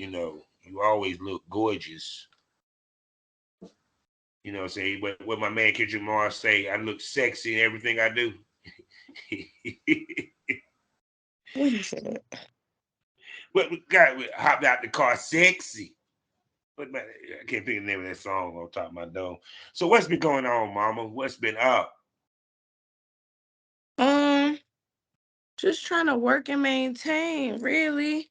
you know, you always look gorgeous. You know what I'm saying? What my man Kendrick Lamar say, I look sexy in everything I do. When you said it. What we got? We hopped out the car sexy. I can't think of the name of that song on top of my dome. So what's been going on, Mama? What's been up? Um, just trying to work and maintain, really.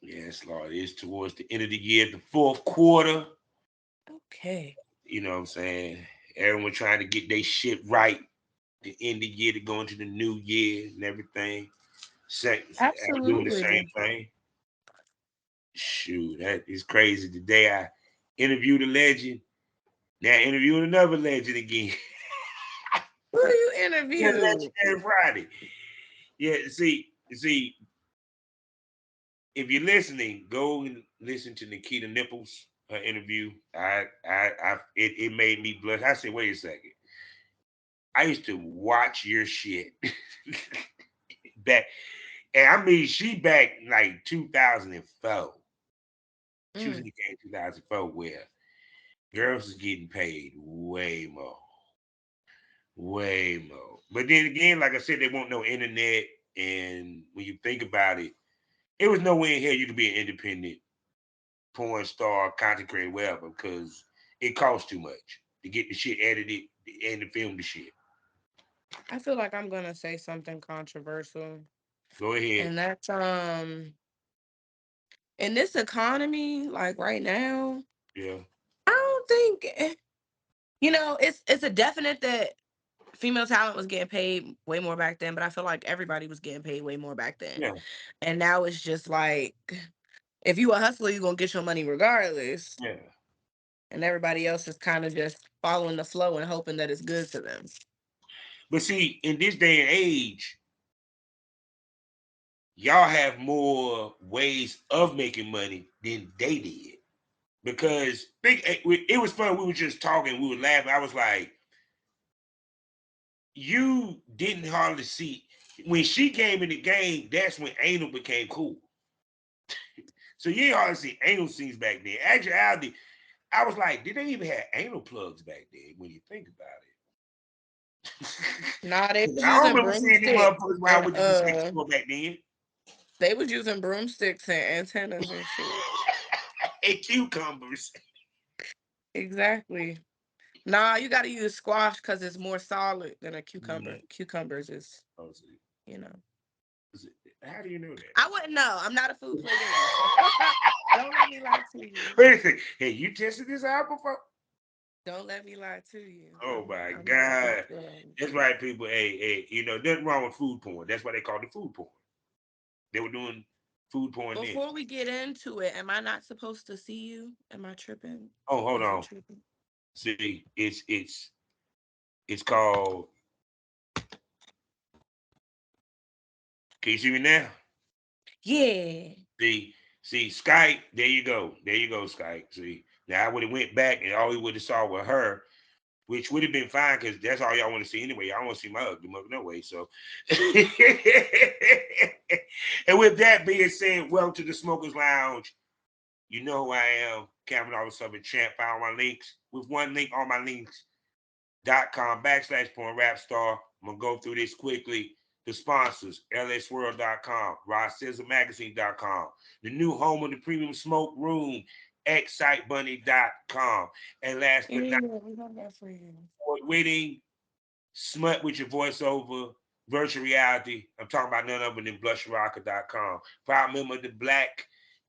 Yes, Lord, it's towards the end of the year, the fourth quarter. Okay. You know what I'm saying? Everyone trying to get their shit right. The end of the year to go into the new year and everything. I'm doing the same Absolutely. thing. Shoot, that is crazy. Today I interviewed a legend. Now interviewing another legend again. Who you Yeah, interviewed? Legendary Friday. Yeah, see, if you're listening, go and listen to Nikita Nipples, her interview. It made me blush. I said, wait a second. I used to watch your shit back, and I mean, she back like 2004. She was in Mm, the game 2004 where girls is getting paid way more, way more. But then again, like I said, they won't no internet, and when you think about it, it was nowhere in here you could be an independent porn star, content creator, whatever, because it costs too much to get the shit edited and to film the shit. I feel like I'm gonna say something controversial, Go ahead. and that's in this economy, like right now, Yeah. I don't think it's a definite that female talent was getting paid way more back then, but I feel like everybody was getting paid way more back then, Yeah. and now it's just like if you a hustler, you gonna get your money regardless, Yeah. and everybody else is kind of just following the flow and hoping that it's good to them. But see, in this day and age, y'all have more ways of making money than they did. Because it was fun. We were just talking, we were laughing. I was like, you didn't hardly see when she came in the game, that's when anal became cool. So you ain't hardly see anal scenes back then. Actually, I was like, did they even have anal plugs back then when you think about Nah, they it? was I don't using remember seeing them broomsticks motherfuckers around and with the cassette store back then. they was using broomsticks and antennas and shit. And cucumbers. Exactly. Nah, you got to use squash because it's more solid than a cucumber. Mm, Cucumbers is, oh, see. you know. How do you know I wouldn't know. I'm not a food player, so don't let me lie to you. Wait a second. Hey, you tested this out before? Don't let me lie to you. Oh my I'm not a food God. player. That's right, people. Hey, nothing wrong with food porn. That's why they called it food porn. They were doing food porn then. Before we get into it, am I not supposed to see you? Am I tripping? Oh, hold Is it on. tripping? See, it's called. Can you see me now? Yeah. See, Skype. There you go. There you go, Skype. See, now I would have went back and all we would have saw was her, which would have been fine because that's all y'all want to see anyway. Y'all want to see my ugly mother no way. So, and with that being said, welcome to the Smokers Lounge. You know who I am, Cameron All Southern Champ. Follow my links with one link on my links.com/porn rap star. I'm gonna go through this quickly. The sponsors, lsworld.com, rawsizzlemagazine.com, the new home of the premium smoke room, excitebunny.com, and last but Yeah, not we got that for you. award-winning smut with your voiceover, virtual reality. I'm talking about none other than blushrocker.com. Proud member of the the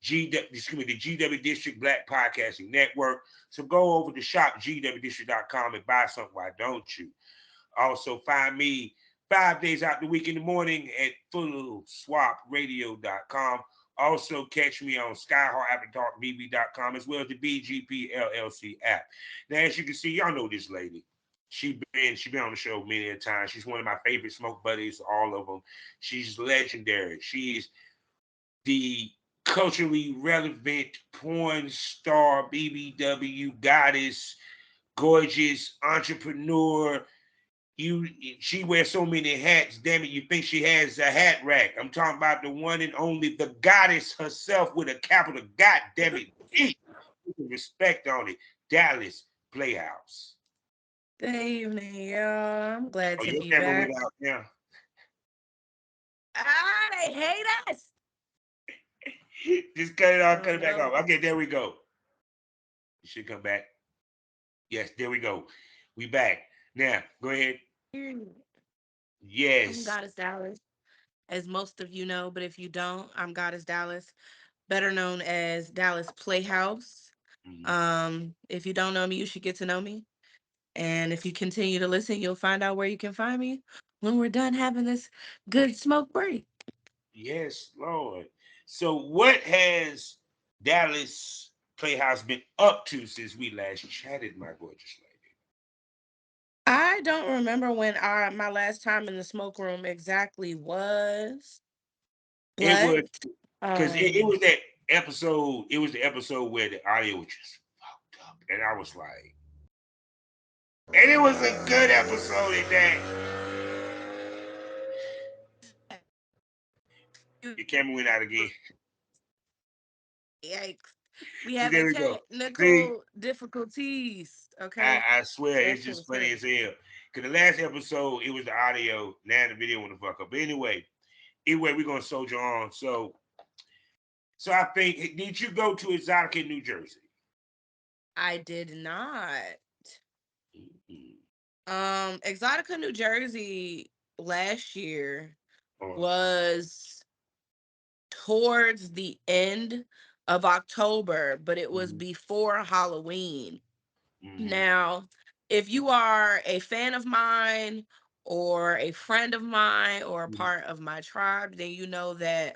GW District Black Podcasting Network. So go over to shopgwdistrict.com and buy something. Why don't you? Also find me 5 days out the week in the morning at fullswapradio.com. Also catch me on skyheartaftertalkbb.com as well as the BGP LLC app. Now, as you can see, y'all know this lady. She been on the show many a times. She's one of my favorite smoke buddies, all of them. She's legendary. She's the culturally relevant porn star, BBW goddess, gorgeous entrepreneur, You she wears so many hats, damn it, you think she has a hat rack. I'm talking about the one and only the goddess herself with a capital God damn it. G. Put the respect on it. Dallas Playhouse. Good evening, y'all. I'm glad Oh, to your be camera went back. out now. Ah, they hate us. Just cut it off, Oh cut it back off. no. Okay, there we go. You should come back. Yes, there we go. We back. Now, go ahead. I'm Yes. Goddess Dallas, as most of you know, but if you don't, I'm Goddess Dallas, better known as Dallas Playhouse. Mhm. If you don't know me, you should get to know me. And if you continue to listen, you'll find out where you can find me when we're done having this good smoke break. Yes, Lord. So, what has Dallas Playhouse been up to since we last chatted, my gorgeous lady? I don't remember when my last time in the smoke room exactly was, It but was because it um was that episode. It was the episode where the audio was just fucked up, and I was like, and it was a good episode at that. Your camera went out again. yikes. We See, having there we go. See, technical difficulties. I, Okay. I swear So that it's shit just was funny funny. as hell. Cause the last episode it was the audio. Now the video want to fuck up. But anyway, we're gonna soldier on. So I think did you go to Exotica in New Jersey? I did not. Mm-hmm. Exotica, New Jersey last year Or, was towards the end of October, but it was mm-hmm, before Halloween. mm-hmm, Now, if you are a fan of mine or a friend of mine or a part of my tribe, then you know that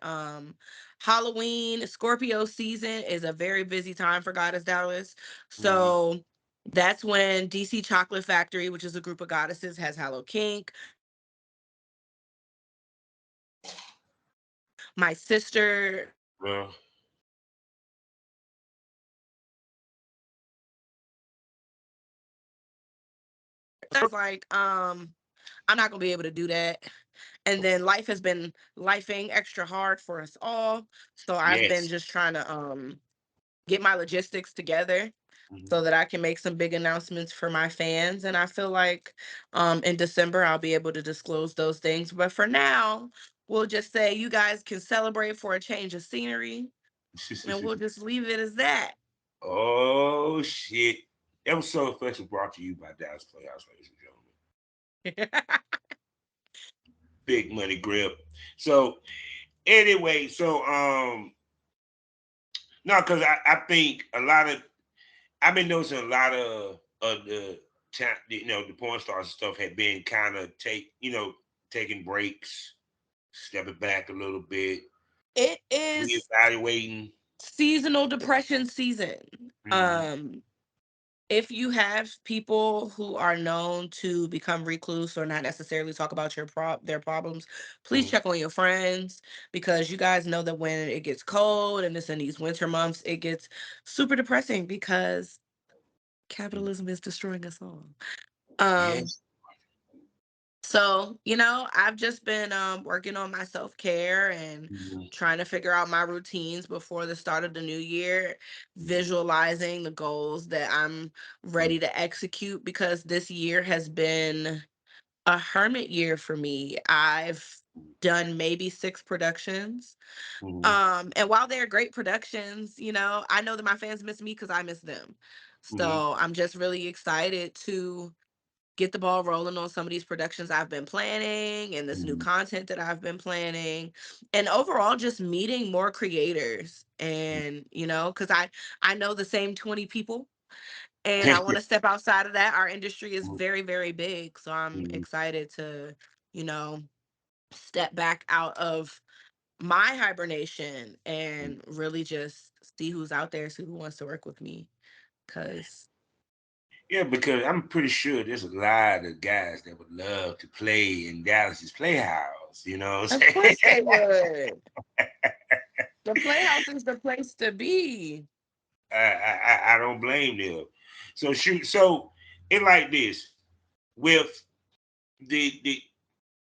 Halloween, Scorpio season is a very busy time for Goddess Dallas. mm-hmm, So that's when DC Chocolate Factory, which is a group of goddesses, has Hallow Kink. My sister well, was like, I'm not gonna be able to do that. And then life has been lifing extra hard for us all. So I've been yes. just trying to get my logistics together Mm-hmm. so that I can make some big announcements for my fans. And I feel like in December I'll be able to disclose those things. But for now, we'll just say you guys can celebrate for a change of scenery and we'll just leave it as that. Oh shit! Episode effects was brought to you by Dallas Playhouse, ladies and gentlemen. Big money grip. So anyway, no, because I think a lot of I've been noticing a lot of the time, the porn stars and stuff had been kind of taking breaks, stepping back a little bit, It is reevaluating. seasonal depression season. Mm-hmm. Um if you have people who are known to become recluse or not necessarily talk about their problems, please Mm-hmm. check on your friends because you guys know that when it gets cold and it's in these winter months, it gets super depressing because capitalism is destroying us all. Um, Yes. so, I've just been working on my self-care and Mm-hmm. trying to figure out my routines before the start of the new year, visualizing the goals that I'm ready to execute because this year has been a hermit year for me. I've done maybe 6 productions. Mm-hmm. And while they're great productions, I know that my fans miss me because I miss them. Mm-hmm. So I'm just really excited to get the ball rolling on some of these productions I've been planning and this new Mm-hmm. content that I've been planning and overall just meeting more creators and cuz I know the same 20 people and I want to step outside of that. Our industry is very very big, so I'm Mm-hmm. excited to, you know, step back out of my hibernation and really just see who's out there, see who wants to work with me cuz Yeah, because I'm pretty sure there's a lot of guys that would love to play in Dallas's Playhouse. You know what of I'm saying? course they would. The Playhouse is the place to be. I don't blame them. So shoot. So it like this with the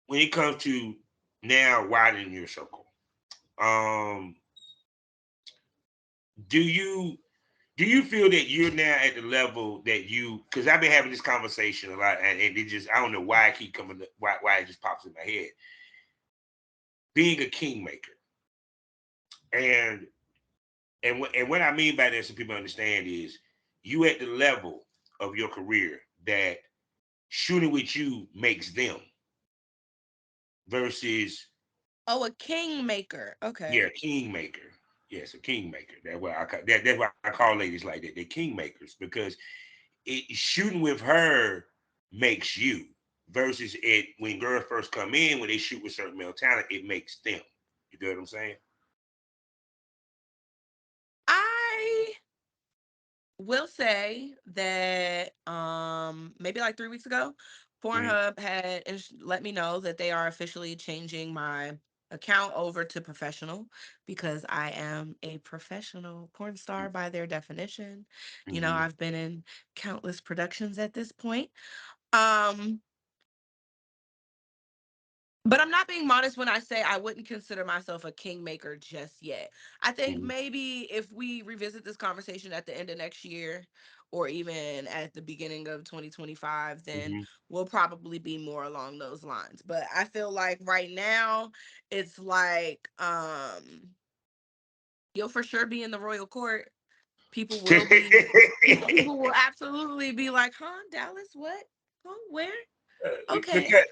when it comes to now widening your circle, um, do you do you feel that you're now at the level that you? Because I've been having this conversation a lot, and it just I don't know why I keep coming, why it just pops in my head. Being a kingmaker, and and what I mean by that, so people understand, is you at the level of your career that shooting with you makes them versus Oh, a kingmaker. yeah, Okay. kingmaker. Yes, a kingmaker. That's why I call ladies like that. They're kingmakers because shooting with her makes you versus it when girls first come in when they shoot with certain male talent, it makes them. You get what I'm saying? I will say that maybe like 3 weeks ago, Mm-hmm. Pornhub had let me know that they are officially changing my account over to professional because I am a professional porn star by their definition. You know, Mm-hmm. I've been in countless productions at this point. Um But I'm not being modest when I say I wouldn't consider myself a kingmaker just yet. I think maybe if we revisit this conversation at the end of next year or even at the beginning of 2025, then Mm-hmm. we'll probably be more along those lines. But I feel like right now it's like you'll for sure be in the royal court. People will be people will absolutely be like, "Huh, Dallas, what? Huh, where?" Okay. because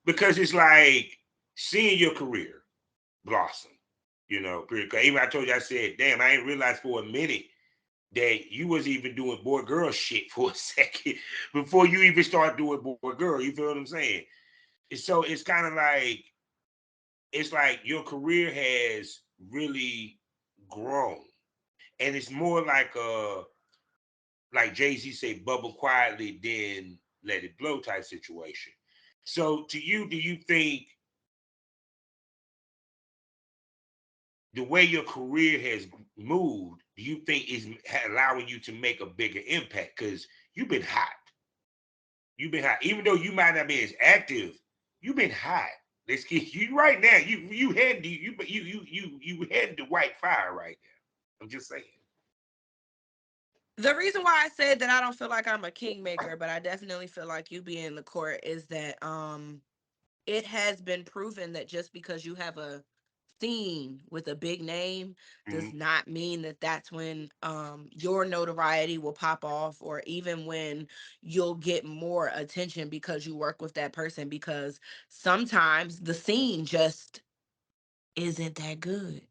because it's like seeing your career blossom. You know, even I told you, I said, damn, I didn't realize for a minute that you was even doing boy girl shit for a second before you even start doing boy girl. You feel what I'm saying? And so it's like your career has really grown, and it's more like Jay-Z say, bubble quietly, then let it blow type situation. So to you, do you think the way your career has moved, do you think is allowing you to make a bigger impact? Because you've been hot. You've been hot. Even though you might not be as active, you've been hot. Let's get you right now. You had the white fire right now. I'm just saying. The reason why I said that I don't feel like I'm a kingmaker, but I definitely feel like you be in the court is that it has been proven that just because you have a scene with a big name Mm-hmm. does not mean that that's when your notoriety will pop off, or even when you'll get more attention because you work with that person, because sometimes the scene just isn't that good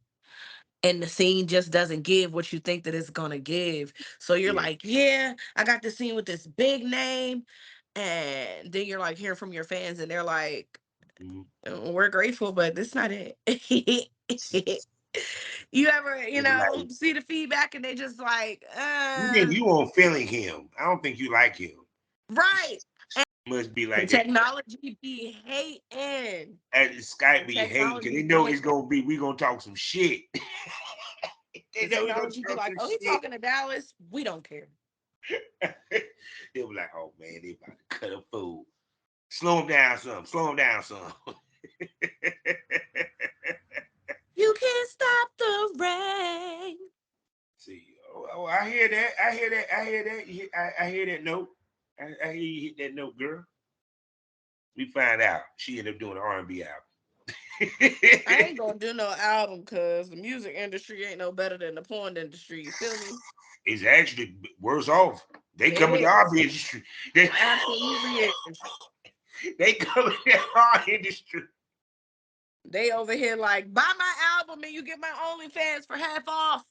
and the scene just doesn't give what you think that it's gonna give. So you're Yeah. like, yeah, I got this scene with this big name. And then you're like hearing from your fans and they're like, Mm-hmm. we're grateful, but this not it." You ever, They be like, see the feedback and they just like, you think you on feeling him? I don't think you like him. right. Must be The like that. technology be hating. At Skype The be hating because they technology be know it's hating. gonna be we gonna talk some shit. They The know we gonna technology be talk like, some oh, he's shit. talking to Dallas. We don't care. They were like, oh man, they about to cut a fool. Slow him down some. Slow him down some. You can't stop the rain. See, I hear that. I hear that. I hear that. I hear that note. I hear you hit that note, girl. We find out she ended up doing an R&B album. I ain't gonna do no album because the music industry ain't no better than the porn industry. You feel me? It's actually worse off. They come in It the R&B is. industry. They Absolutely is. they come in the R industry. They over here like, buy my album and you get my OnlyFans for half off.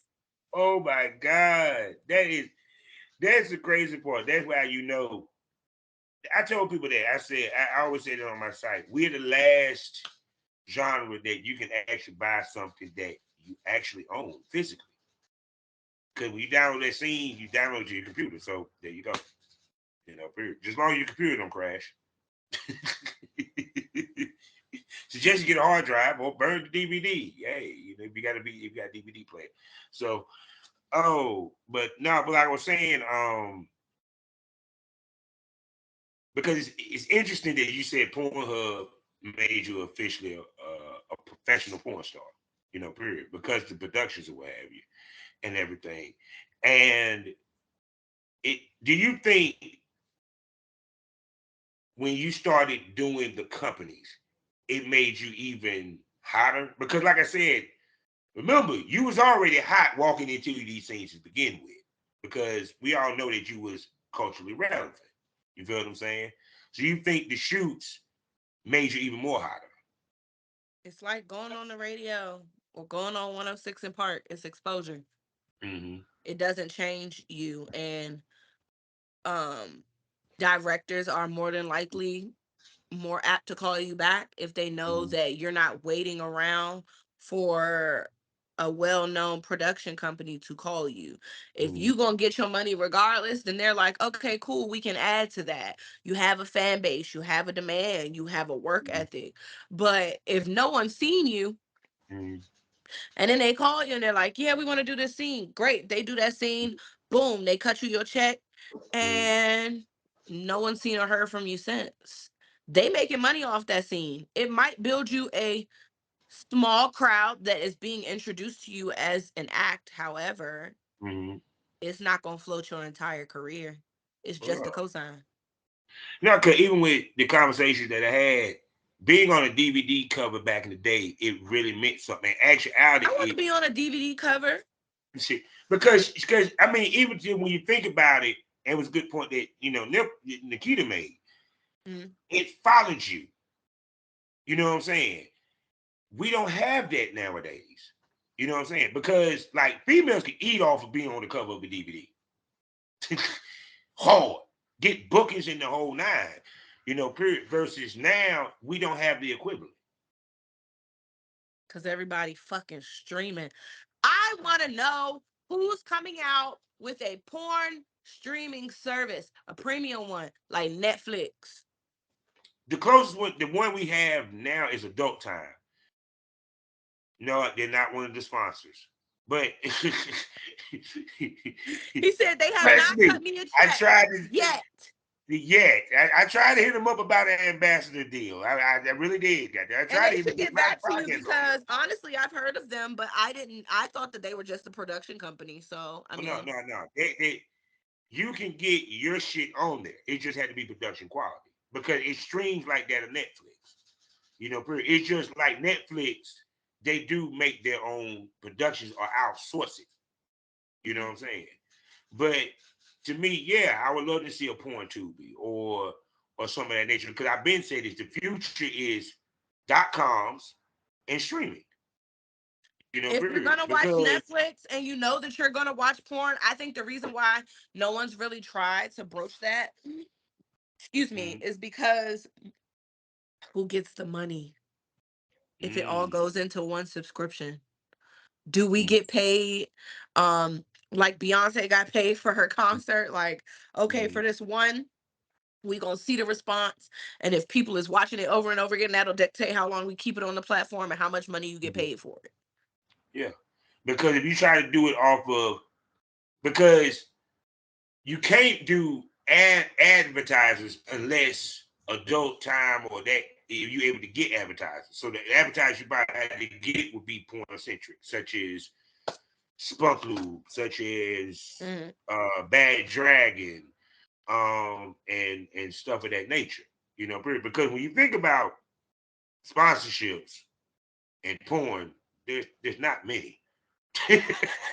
Oh my God. That's the crazy part. That's why you know. I told people that. I said, I always say that on my site. We're the last genre that you can actually buy something that you actually own physically. Because when you download that scene, you download it to your computer. So there you go. You know, period. Just as long as your computer don't crash. Suggest you get a hard drive or burn the DVD. Hey, you know, if you got a DVD player. So oh, but no, but like I was saying, because it's interesting that you said Pornhub made you officially a professional porn star, period, because the productions or what have you and everything. And do you think when you started doing the companies, it made you even hotter? Because like I said, remember, you was already hot walking into these things to begin with, because we all know that you was culturally relevant. You feel what I'm saying? So you think the shoots made you even more hotter? It's like going on the radio or going on 106 in Park. It's exposure. Mm-hmm. It doesn't change you. And um directors are more than likely more apt to call you back if they know Mm-hmm. that you're not waiting around for a well-known production company to call you. If Mm-hmm. you gonna get your money regardless, then they're like, okay, cool, we can add to that. You have a fan base, you have a demand, you have a work ethic. But if no one's seen you, Mm-hmm. and then they call you and they're like, yeah, we want to do this scene. Great. They do that scene. Boom. They cut you your check. Mm-hmm. And no one's seen or heard from you since. They making money off that scene. It might build you a small crowd that is being introduced to you as an act. However, Mm-hmm. it's not going to float your entire career. It's just a Yeah. cosign. Now, cause even with the conversations that I had, being on a DVD cover back in the day, it really meant something. In actuality, I want to be on a DVD cover. shit. Because I mean, even when you think about it, it was a good point that Nikita made. Mm. It followed you. You know what I'm saying? We don't have that nowadays. You know what I'm saying? Because like females can eat off of being on the cover of a DVD. Hard. Get bookings in the whole nine. Period. Versus now, we don't have the equivalent. Because everybody fucking streaming. I want to know who's coming out with a porn streaming service, a premium one like Netflix. The closest one, the one we have now is Adult Time. No, they're not one of the sponsors. But He said they have trust not cut me, me a I check tried to. yet. Yeah, I tried to hit him up about an ambassador deal. I really did. I And tried they to even should get get my back to you podcast on there. because honestly, I've heard of them, but I didn't. I thought that they were just a production company. So, I Oh, no, mean, no, no. You can get your shit on there. It just had to be production quality because it streams like that on Netflix. It's just like Netflix. They do make their own productions or outsource it. You know mhm. what I'm saying? But to me, yeah, I would love to see a porn tubi or some of that nature because I've been saying this. The future is .coms and streaming. If you're Period. gonna watch Because Netflix and you know that you're gonna watch porn, I think the reason why no one's really tried to broach that, excuse me, mm, is because who gets the money if it all mm, goes into one subscription? Do we mm, get paid like Beyonce got paid for her concert? Like, okay, mm, for this one, we gonna see the response. And if people is watching it over and over again, that'll dictate how long we keep it on the platform and how much money you get mm. paid for it. Yeah. Because if you try to do it off of because you can't do advertisers unless adult time or that if you're able to get advertisers. So the advertisers you probably had to get would be porn centric, such as Spunk Lube, such as Mm-hmm. Bad Dragon, and stuff of that nature. Because when you think about sponsorships and porn, there's not many.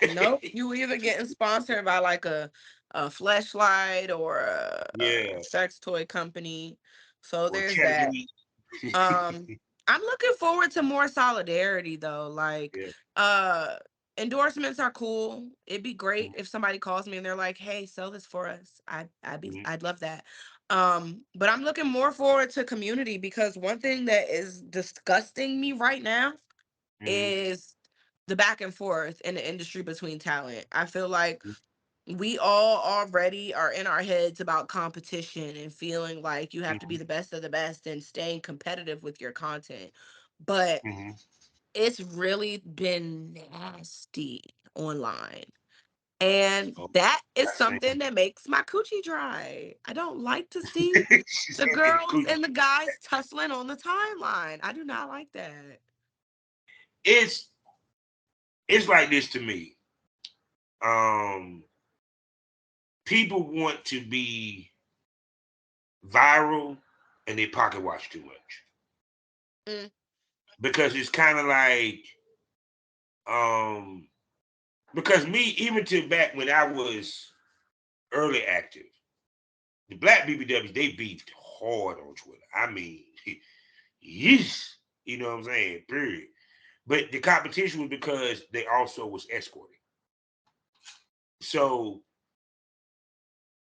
Nope. You either getting sponsored by like a fleshlight or a Yeah, sex toy company. So or there's that. charity. Um, I'm looking forward to more solidarity though. Like, Yeah. uh, endorsements are cool. It'd be great if somebody calls me and they're like, "Hey, sell this for us." Mhm. I'd love that. But I'm looking more forward to community because one thing that is disgusting me right now Mhm. is the back and forth in the industry between talent. I feel like we all already are in our heads about competition and feeling like you have to be Mhm. the best of the best and staying competitive with your content. But Mhm. it's really been nasty online. And Oh, that is I something see. that makes my coochie dry. I don't like to see She the said make the girls coochie. and the guys tussling on the timeline. I do not like that. It's it's like this to me. Um, People want to be viral and they pocket watch too much Mm, because it's kind of like um because me even to back when I was early active, the black BBWs they beefed hard on Twitter. I mean, yes, you know what I'm saying? Period. But the competition was because they also was escorting. So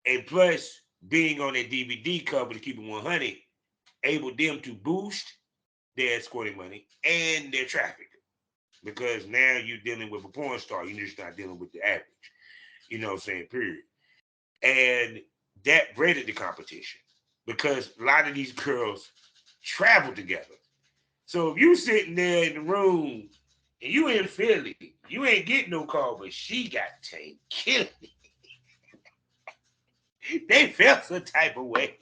and plus being on that DVD cover to keep it 100, able them to boost their escorting money and their traffic because now you're dealing with a porn star. You're just not dealing with the average. You know what I'm saying? Period. And that bred the competition because a lot of these girls travel together. So if you sitting there in the room and you in Philly, you ain't getting no call, but she got Tank killing it. They felt some type of way.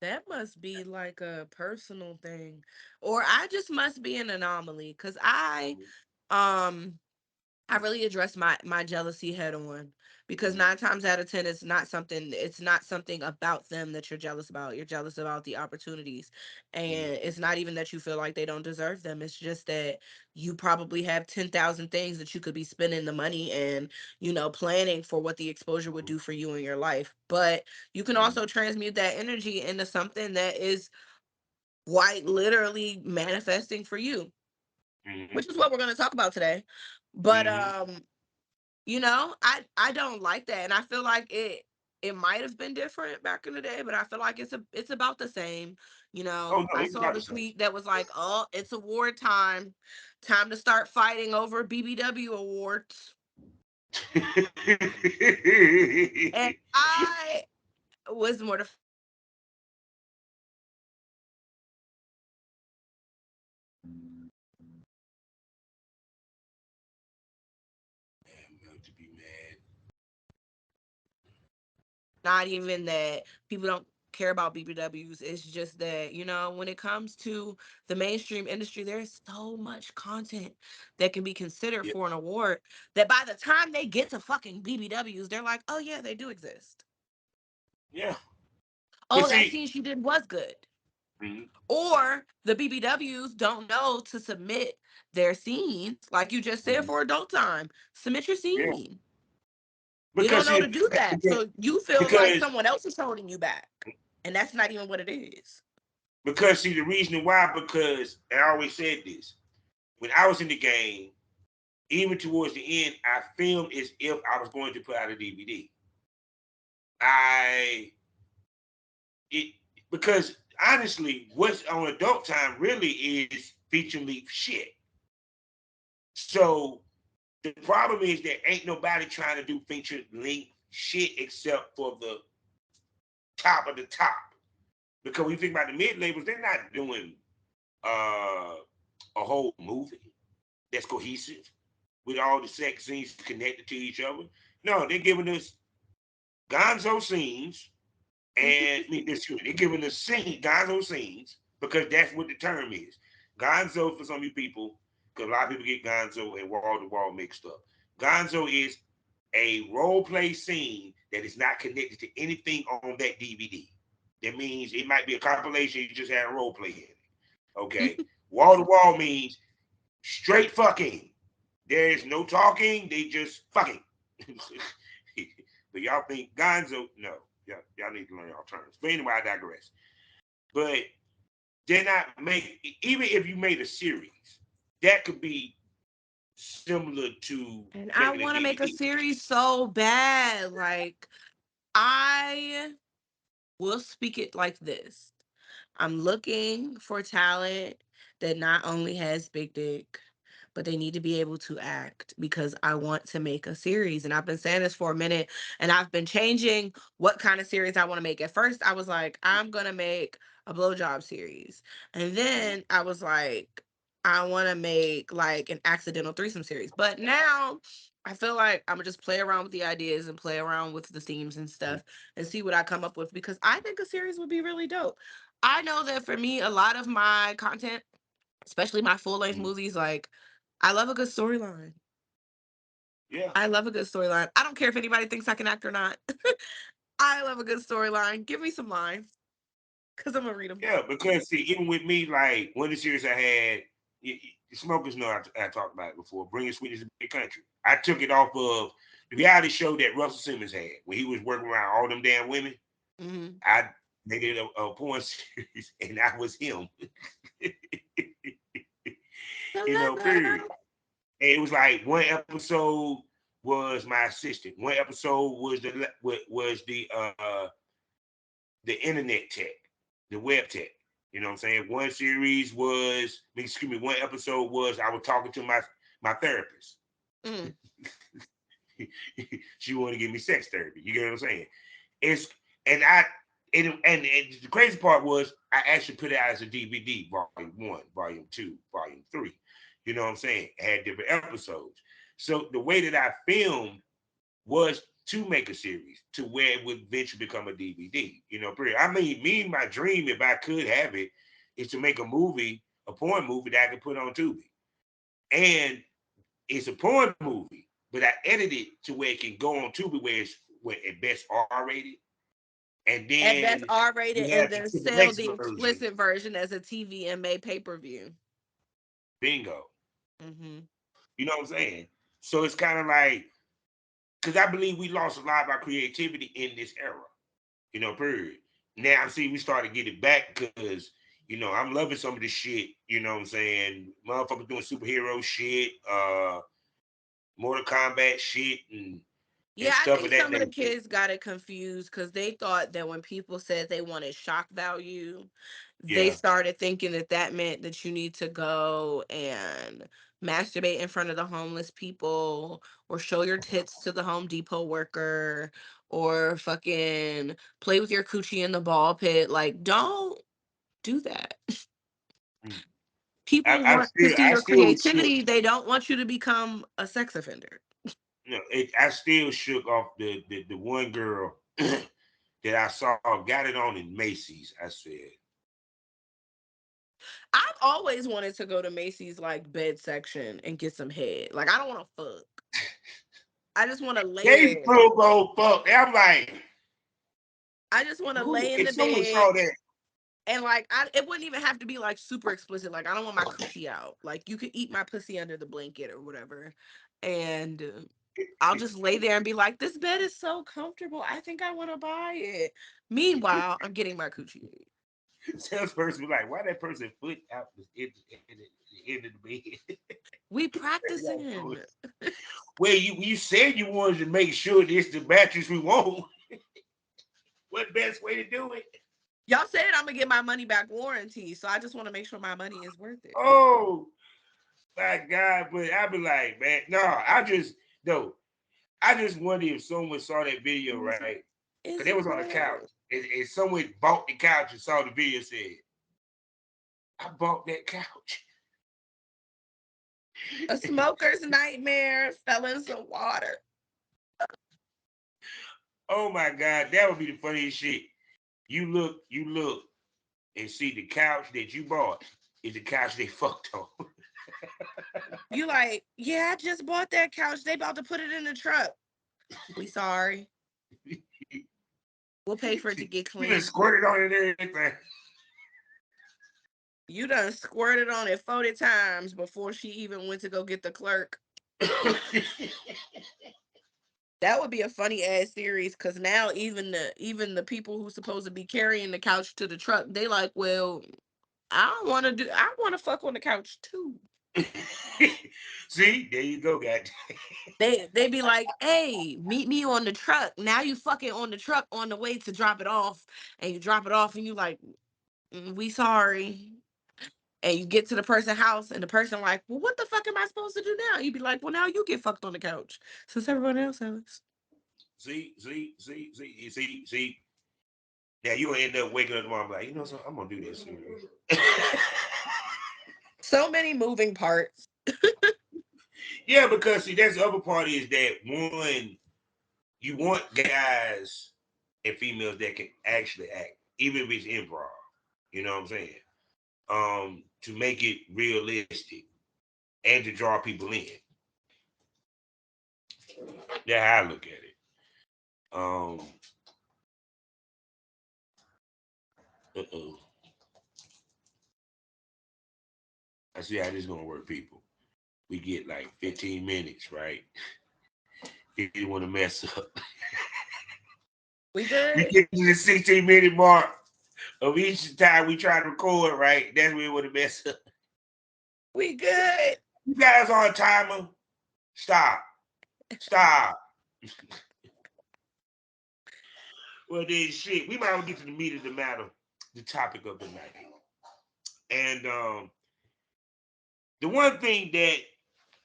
that must be like a personal thing. Or I just must be an anomaly because um I really address my jealousy head on because Mhm, 9 times out of 10 it's not something about them that you're jealous about. You're jealous about the opportunities. And mhm, it's not even that you feel like they don't deserve them. It's just that you probably have 10,000 things that you could be spending the money and, planning for what the exposure would do for you in your life. But you can mhm, also transmute that energy into something that is quite literally manifesting for you, mhm, which is what we're going to talk about today. But mhm. I don't like that, and I feel like it might have been different back in the day, but I feel like it's about the same. Oh no, I it's saw about the the same. tweet that was like, "Oh, it's award time. Time to start fighting over BBW awards." And I was mortified. to be mad. Not even that people don't care about BBWs. It's just that, when it comes to the mainstream industry, there's so much content that can be considered Yeah, for an award that by the time they get to fucking BBWs, they're like, oh, yeah, they do exist. yeah. But Oh, that see, scene she did was good. mhm, Or the BBWs don't know to submit their scenes, like you just said mhm, for adult time. Submit your yeah, scene. You don't because know see, to do that. because So you feel like because someone else is holding you back. And that's not even what it is. see the reason why because I always said this when I was in the game, even towards the end, I filmed as if I was going to put out a DVD. I it because honestly, what's on adult time really is feature length shit. So the problem is that ain't nobody trying to do feature length shit except for the top of the top. Because when you think about the mid labels, they're not doing uh, a whole movie that's cohesive with all the sex scenes connected to each other. No, they're giving us gonzo scenes and I mean, excuse me, they're giving us gonzo scenes because that's what the term is. Gonzo for some of you people, because a lot of people get gonzo and wall to wall mixed up. Gonzo is a role play scene that is not connected to anything on that DVD. That means it might be a compilation, you just had a role play in it. Okay. Wall to wall means straight fucking. There is no talking, they just fucking. But y'all think Gonzo, no. Y'all need to learn y'all terms. But anyway, I digress. But they're not make even if you made a series, that could be similar to And I making a want to make a DVD. series so bad. Like, I will speak it like this. I'm looking for talent that not only has big dick, but they need to be able to act because I want to make a series. And I've been saying this for a minute and I've been changing what kind of series I want to make. At first, I was like, I'm going to make a blowjob series. And then I was like, I want to make like an accidental threesome series. But now I feel like I'm gonna just play around with the ideas and play around with the themes and stuff and see what I come up with because I think a series would be really dope. I know that for me, a lot of my content, especially my full length Mm. movies, like I love a good storyline. Yeah, I love a good storyline. I don't care if anybody thinks I can act or not. I love a good storyline. Give me some lines because I'm gonna read them. yeah. Because see, even with me, like one of the series I had, smokers know I talked about it before. Bringing Sweetness to Big Country. I took it off of the reality show that Russell Simmons had when he was working around all them damn women. Hmm. I made it a porn series, and I was him. Period. And it was like one episode was my assistant. One episode was the internet tech, the web tech. You know what I'm saying? One series was, excuse me, one episode was I was talking to my therapist. Mm. She wanted to give me sex therapy. You get what I'm saying? It's and I and the crazy part was I actually put it out as a DVD, volume one, volume two, volume three. You know what I'm saying? It had different episodes. So the way that I filmed was to make a series to where it would eventually become a DVD. You know, period. I mean, me, my dream, if I could have it, is to make a movie, a porn movie that I could put on Tubi. And it's a porn movie, but I edited it to where it can go on Tubi where it best R rated. And At best then R rated, you and have then the triple sell X the version. explicit version as a TV and May pay per view. Bingo. Hmm. You know what I'm saying? So it's kind of like, because I believe we lost a lot of our creativity in this era. Period. Now, see, we started to get it back because, I'm loving some of this shit. You know what I'm saying? Motherfuckers doing superhero shit, Mortal Kombat shit, and Yeah, I stuff of think that some of the nature. kids got it confused because they thought that when people said they wanted shock value, they Yeah. started thinking that that meant that you need to go and masturbate in front of the homeless people or show your tits to the Home Depot worker or fucking play with your coochie in the ball pit. Like, don't do that. Mm. People I want to still, see I your still shook. creativity. They don't want you to become a sex offender. I still shook off the one girl that I saw got it on in Macy's. I said, I've always wanted to go to Macy's like bed section and get some head. Like I don't want to fuck. I just want to lay they there. so go fuck. I'm like, I just want to who? lay in If the someone bed saw that, and like it wouldn't even have to be like super explicit. Like I don't want my coochie out. Like you could eat my pussy under the blanket or whatever. And I'll just lay there and be like, this bed is so comfortable. I think I want to buy it. Meanwhile, I'm getting my coochie ate. salesperson be like, why that person foot out the end of the bed? We Y'all doing? practicing. Well, you said you wanted to make sure this the mattress we want. What best way to do it? Y'all said I'm gonna get my money back warranty, so I just want to make sure my money is worth it. Oh my God! But I be like, man, no, no, I just wonder if someone saw that video, right? Because Is they it was on the couch, worth and someone bought the couch and saw the video and said, I bought that couch. a smoker's nightmare? Fell in some water. Oh my God, that would be the funniest shit. You look, and see the couch that you bought is the couch they fucked on. You like, yeah, I just bought that couch. They about to put it in the truck. We sorry. We'll pay for it to get You just clean. squirted on it and everything. You done squirted on it 40 times before she even went to go get the clerk. That would be a funny ass series because now even the people who's supposed to be carrying the couch to the truck, they like, well, I want to fuck on the couch too. See, there you go, guys. They be like, hey, meet me on the truck. Now you fucking on the truck on the way to drop it off, and you drop it off, and you like, we sorry. And you get to the person's house, and the person like, well, what the fuck am I supposed to do now? You be like, well, now you get fucked on the couch since everyone else has. See. Now you gonna end up waking up tomorrow like, you know something, I'm gonna do this. So many moving parts. Yeah, because see, that's the other part is that one, you want guys and females that can actually act, even if it's improv. You know what I'm saying? To make it realistic and to draw people in. That's how I look at it. Um, uh-oh. I see how this is gonna work, people. We get like 15 minutes, right? If you want to mess up, We we good? get to the 16-minute mark of each time we try to record, right? That's where we want to mess up. We good. You guys on a timer? Stop. Stop. Well, then shit. We might as well get to the meat of the matter, the topic of the night. And the one thing that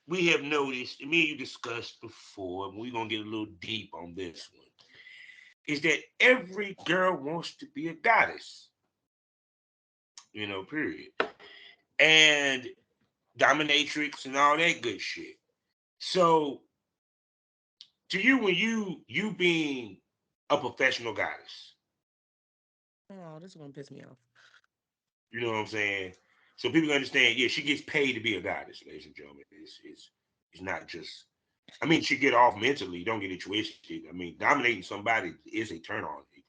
we have noticed, and me and you discussed before, and we're gonna get a little deep on this one, is that every girl wants to be a goddess. Period. And dominatrix and all that good shit. So to you, when you being a professional goddess, Oh, this is gonna piss me off. you know what I'm saying? So people understand, yeah, she gets paid to be a goddess, ladies and gentlemen. It's not just, I mean, she get off mentally, don't get it twisted. I mean, dominating somebody is a turn on. It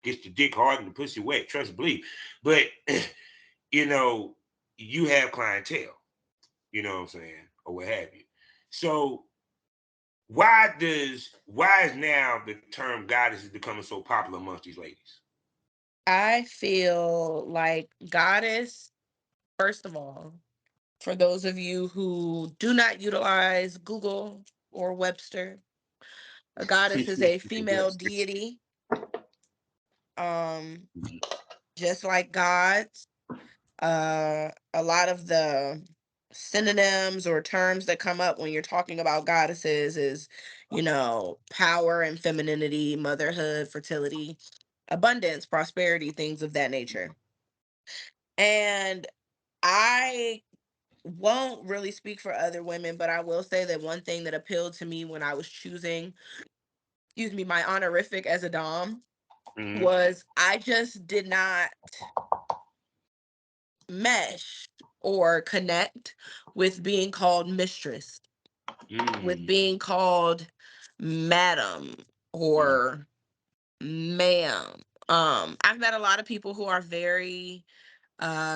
gets the dick hard and the pussy wet, trust and believe. But you know, you have clientele, you know what I'm saying, or what have you. So why is now the term goddess is becoming so popular amongst these ladies? I feel like goddess, first of all, for those of you who do not utilize Google or Webster, a goddess is a female deity, um, just like gods. A lot of the synonyms or terms that come up when you're talking about goddesses is, power and femininity, motherhood, fertility, abundance, prosperity, things of that nature. And I won't really speak for other women, but I will say that one thing that appealed to me when I was choosing, my honorific as a Dom Mm-hmm. was I just did not mesh or connect with being called mistress, with Mm-hmm. being called madam or ma'am. I've met a lot of people who are very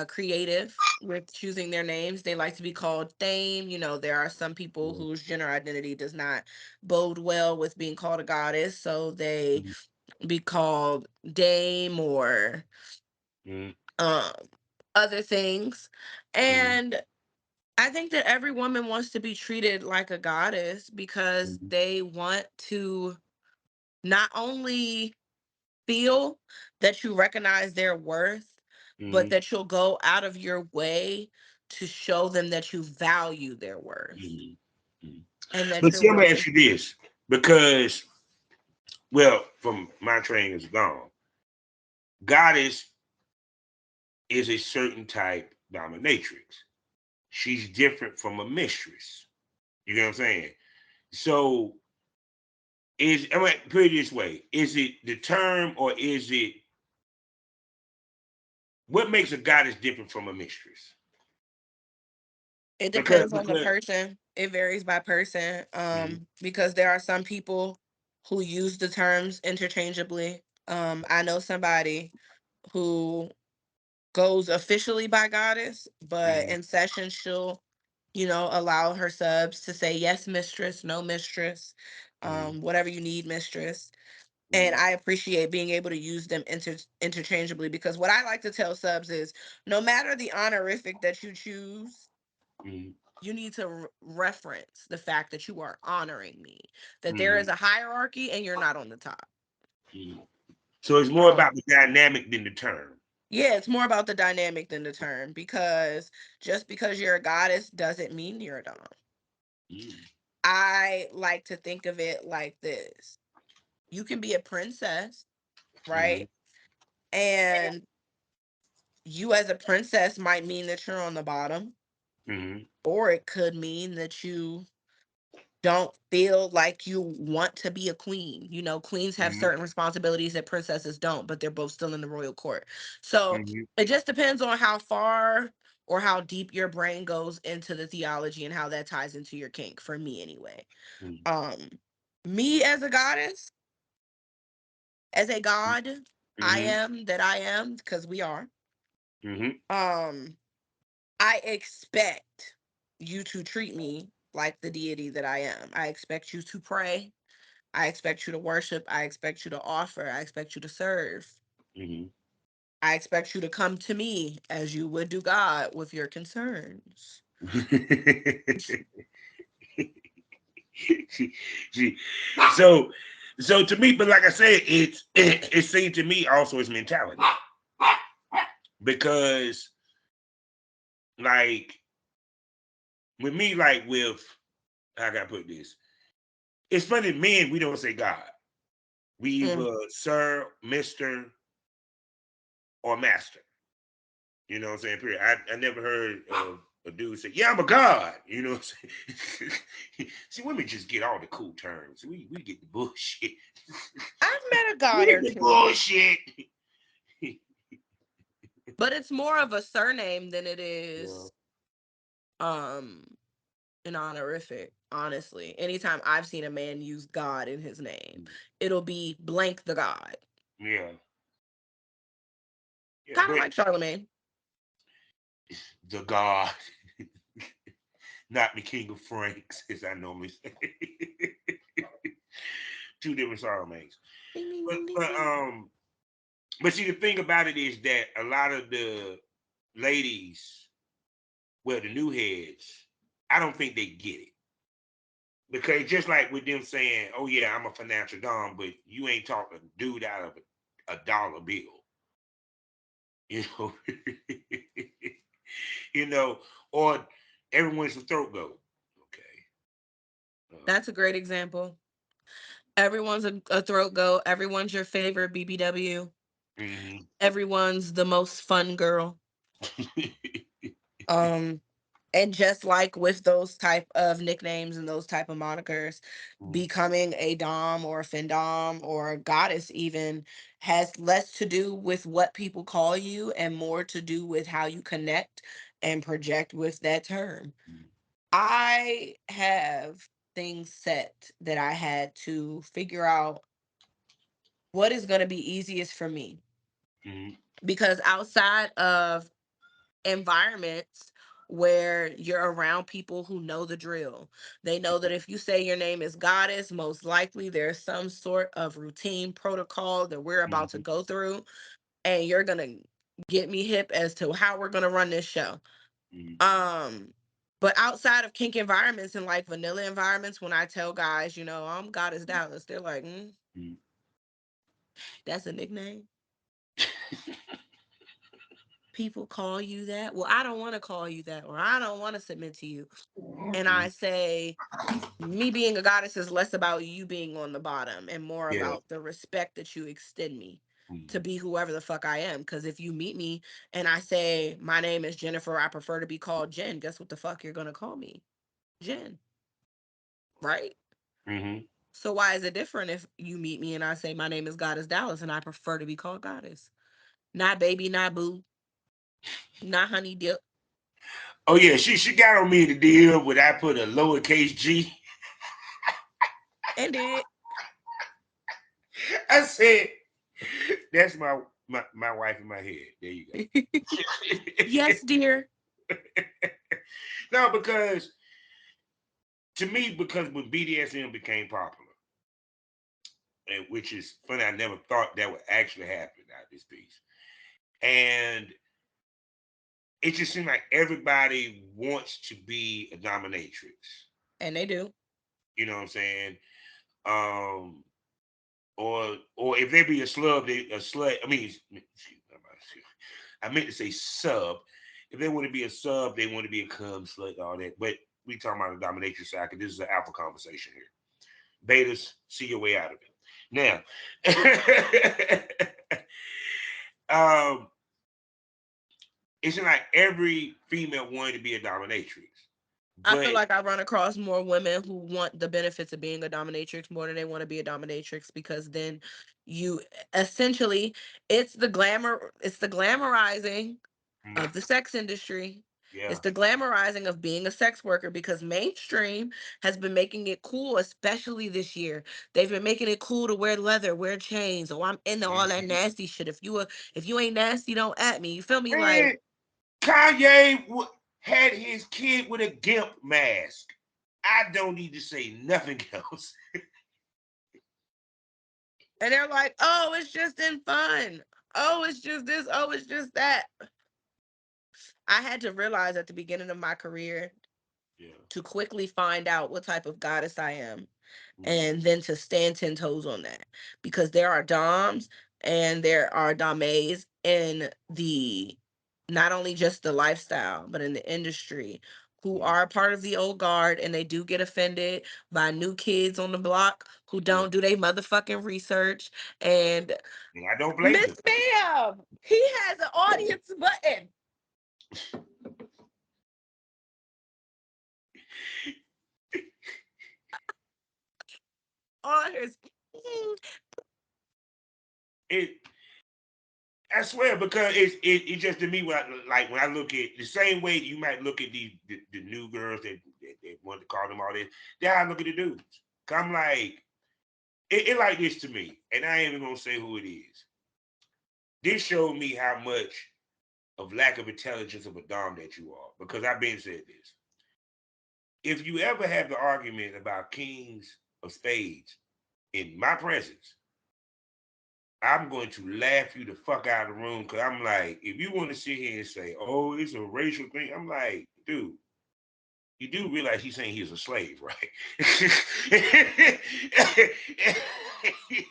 creative with choosing their names. They like to be called dame. There are some people whose gender identity does not bode well with being called a goddess, so they be called dame or Mm-hmm. um other things. Mm-hmm. And I think that every woman wants to be treated like a goddess because they want to not only feel that you recognize their worth, but Mm-hmm. that you'll go out of your way to show them that you value their worth Mm-hmm. and that But you're see, I'm gonna willing. ask you this because, well, from my training is gone, goddess is a certain type dominatrix. She's different from a mistress. You know what I'm saying? So I'm gonna put it this way: is it the term, or is it what makes a goddess different from a mistress? It Because depends on the because person. It varies by person. mm, Because there are some people who use the terms interchangeably. I know somebody who goes officially by goddess, but mm, in session she'll, allow her subs to say yes, mistress, no mistress, mm, whatever you need, mistress. And mm, I appreciate being able to use them interchangeably because what I like to tell subs is no matter the honorific that you choose, mm, you need to reference the fact that you are honoring me, that there is mm, a hierarchy and you're not on the top. mm. So it's more about Um, the dynamic than the term. yeah, it's more about the dynamic than the term because just because you're a goddess doesn't mean you're a dom. Mm, I like to think of it like this: you can be a princess, mm, right? And you as a princess might mean that you're on the bottom, Mm-hmm. Or it could mean that you don't feel like you want to be a queen. You know, queens have Mm-hmm. certain responsibilities that princesses don't, but they're both still in the royal court. So Mm-hmm. it just depends on how far or how deep your brain goes into the theology and how that ties into your kink, for me anyway. Um, Me as a goddess, as a god, I Mm-hmm. am that I am, because we are. Mm-hmm. Um, I expect you to treat me like the deity that I am. I expect you to pray. I expect you to worship. I expect you to offer. I expect you to serve. Mm-hmm. I expect you to come to me as you would do God with your concerns. she, she, so, so to me, but like I said, it seemed to me also as mentality because, like, with me, like with how I gotta put this, it's funny. Men, we don't say God. We Mm. either Sir, Mister, or Master. You know what I'm saying? Period. I never heard of a dude say, "Yeah, I'm a god." You know what I'm saying? See, women just get all the cool terms. We get the bullshit. I've met a We God get or the two, bullshit. but it's more of a surname than it Yeah. is um an honorific, honestly. Anytime I've seen a man use God in his name, it'll be blank the God. Yeah, yeah, Kind of but like Charlemagne. the God, not the King of Franks, as I normally say. Two different Charlemagnes. Ding ding But ding ding but ding. um but see the thing about it is that a lot of the ladies, well, the new heads, I don't think they get it. Because just like with them saying, "Oh yeah, I'm a financial dom," but you ain't talking a dude out of a dollar bill, you know, you know, or everyone's a throat goat. Okay. That's a great example. Everyone's a throat goat. Everyone's your favorite BBW. Mhm. Everyone's the most fun girl. Um, and just like with those type of nicknames and those type of monikers, becoming a dom or a findom or a goddess even has less to do with what people call you and more to do with how you connect and project with that term. I have things set that I had to figure out what is going to be easiest for me, Mhm. because outside of environments where you're around people who know the drill, they know that if you say your name is goddess, most likely there's some sort of routine protocol that we're about to Mhm. go through, and you're going to get me hip as to how we're going to run this show. Mhm. um but outside of kink environments and like vanilla environments, when I tell guys, I'm Goddess Dallas, they're like, Mhm. that's a nickname? People call you that? Well, I don't want to call you that, or I don't want to submit to you. And I Mhm. say, me being a goddess is less about you being on the bottom and more Yeah. about the respect that you extend me to Mhm. be whoever the fuck I am. Because if you meet me and I say, my name is Jennifer, I prefer to be called Jen, guess what the fuck you're going to call me? Jen, right? Mhm. So why is it different if you meet me and I say, my name is Goddess Dallas and I prefer to be called Goddess? Not baby, not boo, not honey dip. Oh yeah, she got on me the deal when I put a lowercase g. And it, I said, "That's my wife in my head." There you yes, dear. go. No, because to me, because when BDSM became popular, and which is funny, I never thought that would actually happen out of this piece. And it just seemed like everybody wants to be a dominatrix. And they do. You know what I'm saying? Um, or if they be a slub, they a slut. I mean, I meant to say sub. If they want to be a sub, they want to be a cum slut, all that. But we talking about the dominatrix side, because this is an alpha conversation here. Betas, see your way out of it. Now, um, It's like every female wanted to be a dominatrix, I feel but like I run across more women who want the benefits of being a dominatrix more than they want to be a dominatrix, because then you essentially, it's the glamorizing mm, of the sex industry. yeah, It's the glamorizing of being a sex worker, because mainstream has been making it cool, especially this year. They've been making it cool to wear leather, wear chains. Oh, I'm into all that mhm. nasty shit. If you ain't nasty, don't at me. You feel me? Like, Man, Kanye had his kid with a gimp mask. I don't need to say nothing else. and they're like, oh, it's just in fun. Oh, it's just this. Oh, it's just that. I had to realize at the beginning of my career Yeah. to quickly find out what type of goddess I am, Mm, and then to stand 10 toes on that, because there are doms and there are dames in the, not only just the lifestyle but in the industry, who mm, are part of the old guard, and they do get offended by new kids on the block who yeah. don't do their motherfucking research. And And I don't blame them. Miss Ma'am, he has an audience button on his. It I swear, because it's just to me, when when I look at the same way you might look at the new girls that want to call them all this, that's how I look at the dudes. 'Cause I'm like, it like this to me, and I ain't even gonna say who it is. This showed me how much of lack of intelligence of a dom that you are, because I've been said this. If you ever have the argument about kings of spades in my presence, I'm going to laugh you the fuck out of the room, because I'm like, if you want to sit here and say, "Oh, it's a racial thing," I'm like, dude, you do realize he's saying he's a slave, right?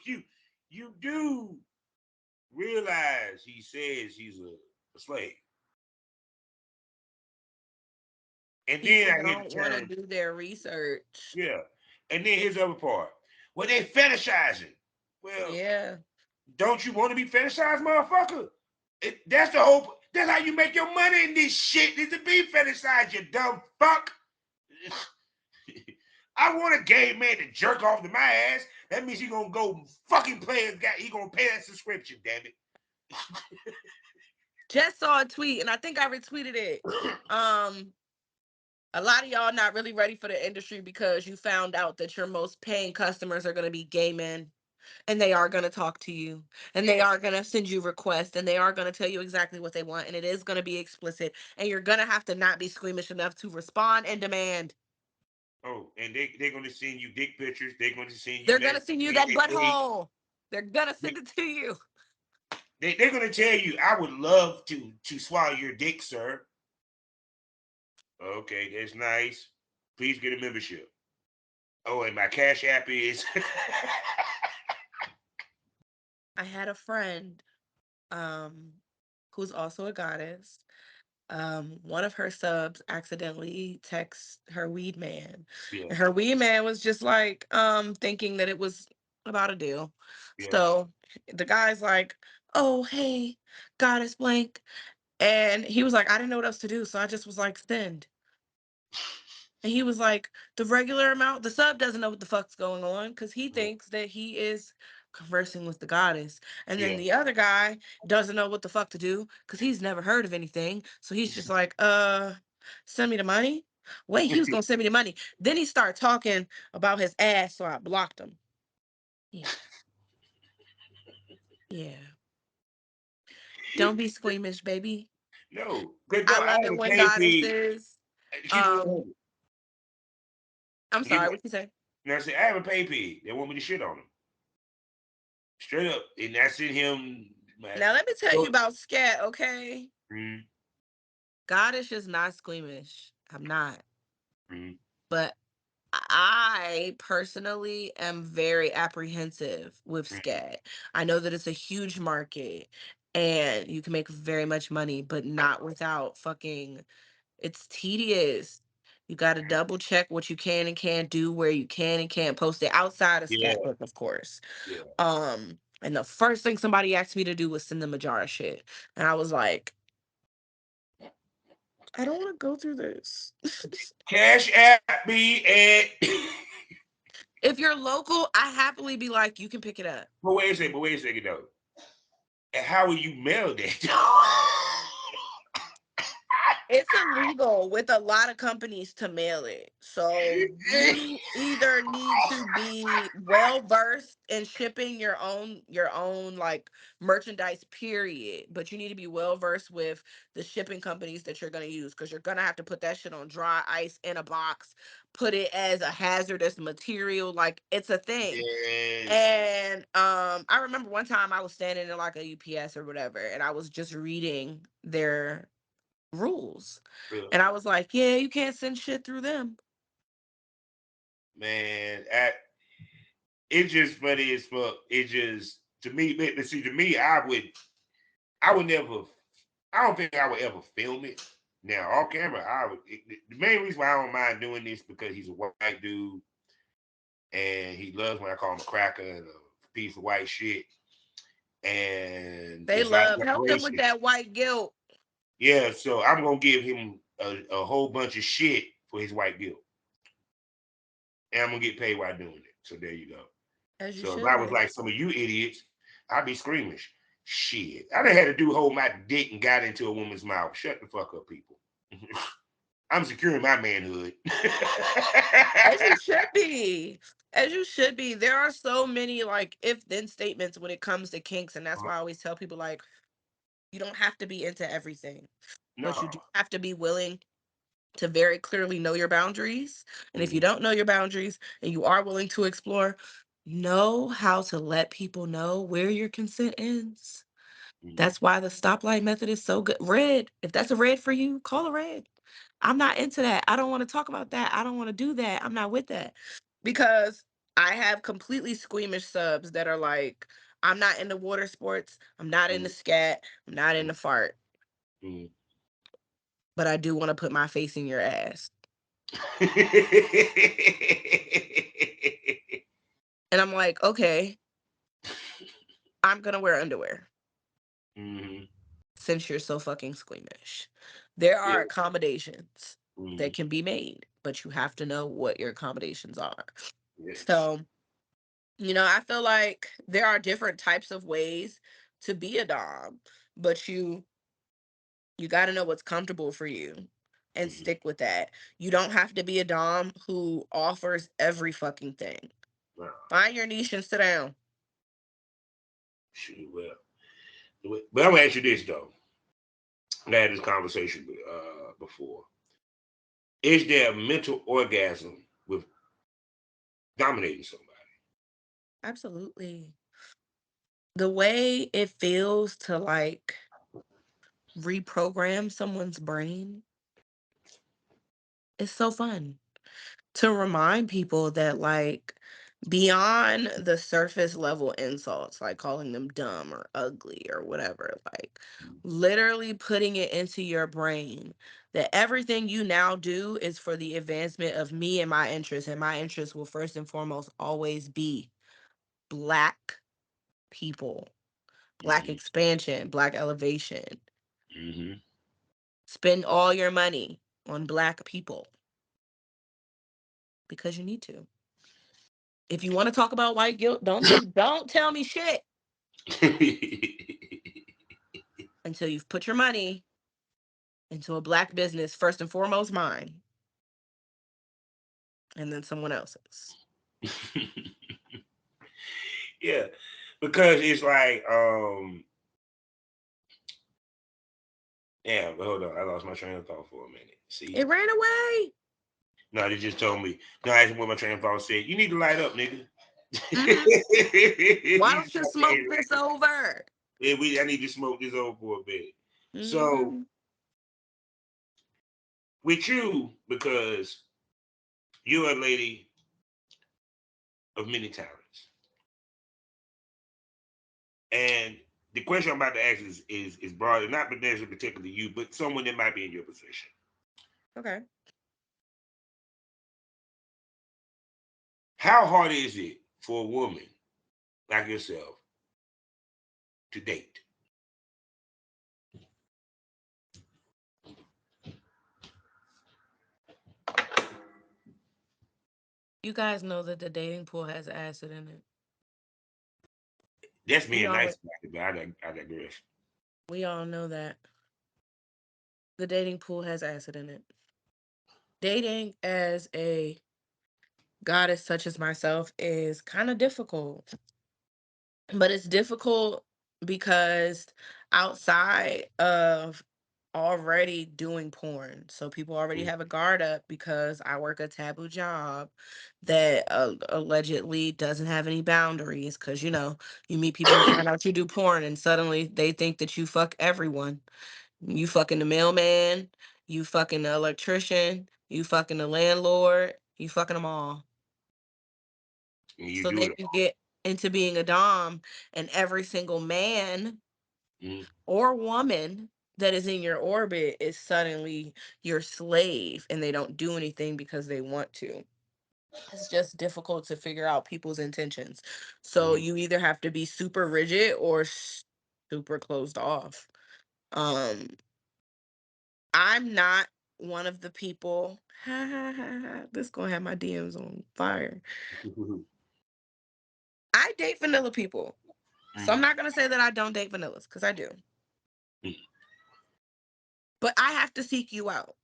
you you do realize he says he's a slave, and then People I hear the don't want to term, do their research. yeah, and then here's the other part. Well, they fetishizing. Well, Yeah. don't you want to be fetishized, motherfucker? That's the whole. That's how you make your money in this shit. Is to be fetishized, you dumb fuck. I want a gay man to jerk off to my ass. That means he gonna go fucking play a guy. He gonna pay that subscription. Damn Just saw a tweet and I think I retweeted it. it. Um, a lot of y'all not really ready for the industry because you found out that your most paying customers are going to be gay men, and they are going to talk to you, and they Yeah. are going to send you requests, and they are going to tell you exactly what they want, and it is going to be explicit, and you're going to have to not be squeamish enough to respond and demand. Oh, and they're gonna send you dick pictures. They're gonna send you They're going to messages. send you that butthole. They're going to send it to you. They're gonna tell you, "I would love to swallow your dick, sir." Okay, that's nice. Please get a membership. Oh, and my cash app is. I had a friend um who's also a goddess. One of her subs accidentally texts her weed man, Yeah, and her weed man was just like thinking that it was about a deal. yeah. So the guy's like, oh hey, goddess blank, and he was like, I didn't know what else to do, so I just was like, send. And he was like, the regular amount, the sub doesn't know what the fuck's going on because he Yeah, thinks that he is conversing with the goddess. And then yeah. the other guy doesn't know what the fuck to do because he's never heard of anything. So he's just like, send me the money. Wait, he was gonna send me the money. Then he started talking about his ass, so I blocked him. Yeah, yeah. Don't be squeamish, baby. No, because I though I love have it a when pay pig. goddesses. Keep it Um, 100. I'm Keep sorry, it. what you say? You know what I say? I have a pay pig. They want me to shit on him straight up, and I sent him my. Now let me tell you So, about scat, okay? mm, Goddess is not squeamish. I'm not. mm, But I personally am very apprehensive with mm, scat. I know that it's a huge market and you can make very much money, but not without fucking, it's tedious. You got to double check what you can and can't do, where you can and can't post it outside of yeah, scat book, of course. yeah. And the first thing somebody asked me to do was send them a jar of shit. And I was like, I don't want to go through this. Cash app me and If you're local, I happily be like, you can pick it up. but wait a second though. And how will you mail that? It's illegal with a lot of companies to mail it. So you either need to be well versed in shipping your own like merchandise period, but you need to be well versed with the shipping companies that you're going to use cuz you're going to have to put that shit on dry ice in a box, put it as a hazardous material, like it's a thing. Yes. And I remember one time I was standing in like a UPS or whatever and I was just reading their rules. Yeah. And I was like, yeah, you can't send shit through them. Man, it's just funny as fuck. It just to me, but see, to me, I would never. I don't think I would ever film it. Now, off camera, I would. The main reason why I don't mind doing this because he's a white dude and he loves when I call him a cracker and a piece of white shit. And They it's like love help them with separation. that white guilt. Yeah, so I'm gonna give him a whole bunch of shit for his white guilt, and I'm gonna get paid while doing it. So there you go. As you So if I was should. like some of you idiots, I'd be screaming, shit. I done had to do hold my dick and got into a woman's mouth. Shut the fuck up, people. I'm securing my manhood. As you should be. As you should be. There are so many like if then statements when it comes to kinks. And that's why I always tell people like you don't have to be into everything. But you No. do have to be willing to very clearly know your boundaries. And if you Mm, don't know your boundaries and you are willing to explore, know how to let people know where your consent ends. mm, That's why the stoplight method is so good. Red, if that's a red for you, call a red. I'm not into that. I don't want to talk about that. I don't want to do that. I'm not with that. Because I have completely squeamish subs that are like, I'm not into water sports. I'm not into mm, scat. I'm not mm, into fart. mm. But I do want to put my face in your ass. And I'm like, okay, I'm going to wear underwear Mhm. since you're so fucking squeamish. There Yeah. are accommodations that Mhm. can be made, but you have to know what your accommodations are. Yes. So, I feel like there are different types of ways to be a dom, but you got to know what's comfortable for you and Mhm. stick with that. You don't have to be a dom who offers every fucking thing. Wow. Find your niche and sit down. Shoot, but I'm gonna ask you this though. I had this conversation before. Is there a mental orgasm with dominating somebody? Absolutely. The way it feels to like reprogram someone's brain is so fun. To remind people that like beyond the surface level insults like calling them dumb or ugly or whatever, like literally putting it into your brain that everything you now do is for the advancement of me and my interests, and my interests will first and foremost always be black people, black Mm-hmm. expansion, black elevation. Mm-hmm. Spend all your money on black people because you need to. If you want to talk about white guilt, don't tell me shit until you've put your money into a black business, first and foremost mine, and then someone else's. Yeah, because it's like, yeah. But hold on, I lost my train of thought for a minute. See, It ran away. no, they just told me. No, I asked what my train of thought said. You need to light up, nigga. Hmm. Why You don't you stop smoke being this reckless. over? Yeah, I need to smoke this over for a bit. So Hmm. with you, because you're a lady of many talents, and the question I'm about to ask is broader, not necessarily particularly you, but someone that might be in your position. Okay. How hard is it for a woman like yourself to date? You guys know that the dating pool has acid in it. That's We being all nice about it, but I digress. we all know that the dating pool has acid in it. Dating as a goddess such as myself is kind of difficult, but it's difficult because outside of already doing porn, so people already Mm, have a guard up because I work a taboo job that allegedly doesn't have any boundaries, because you meet people who find out you do porn and suddenly they think that you fuck everyone. You fucking the mailman, you fucking the electrician, you fucking the landlord, you fucking them all. and you So do then it you all. get into being a dom, and every single man Mm, or woman that is in your orbit is suddenly your slave, and they don't do anything because they want to. It's just difficult to figure out people's intentions. So mm, you either have to be super rigid or super closed off. Um, I'm not one of the people. This gonna have my DMs on fire. I date vanilla people. So I'm mm, not gonna say that I don't date vanillas, because I do. mm, But I have to seek you out.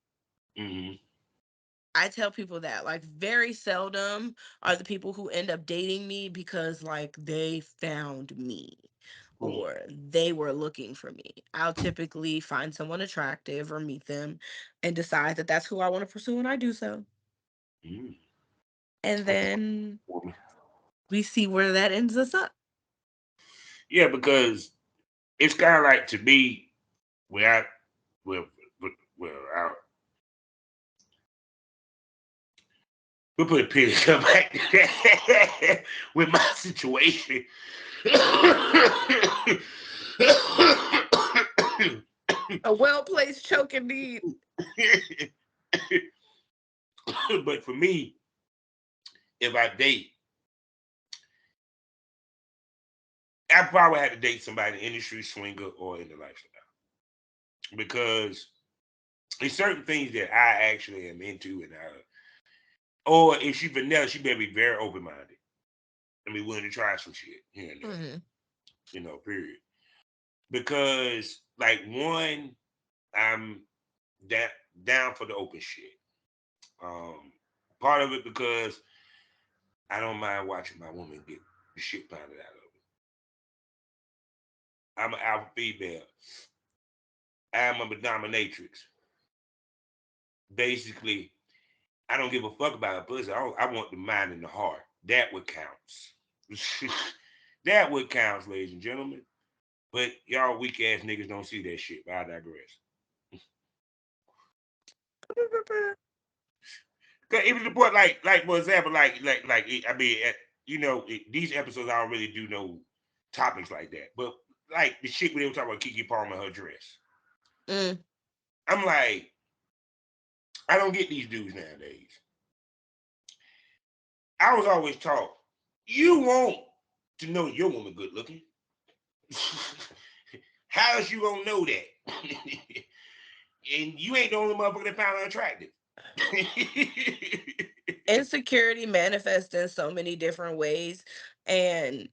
mm, I tell people that, like, very seldom are the people who end up dating me because, like, they found me mm, or they were looking for me. I'll typically find someone attractive or meet them and decide that that's who I want to pursue, and I do so. mm. And That's then for me. we see where that ends us up. Yeah, because it's kind of like to me where I well well I, we'll put a pin come back with my situation. A well placed choke indeed. But for me, if I date, I probably had to date somebody in the industry, swinger, or in the lifestyle because there's certain things that I actually am into, and or if she vanilla, she better be very open minded. I mean, willing to try some shit here and there, Hmm. period. Because like one, I'm down down for the open shit. Um, Part of it because I don't mind watching my woman get the shit pounded out of her. I'm an alpha female. I'm a dominatrix. Basically, I don't give a fuck about a pussy. I want the mind and the heart. That what counts. That what counts, ladies and gentlemen. But y'all weak ass niggas don't see that shit. But I digress. Cause even the point, like for example, I mean, these episodes I don't really do no topics like that. But like the shit when they were talking about Kiki Palmer and her dress, Mm. I'm like, I don't get these dudes nowadays. I was always taught you want to know your woman good looking. How is you gonna know that? And you ain't the only motherfucker that found her attractive. Insecurity manifests in so many different ways, and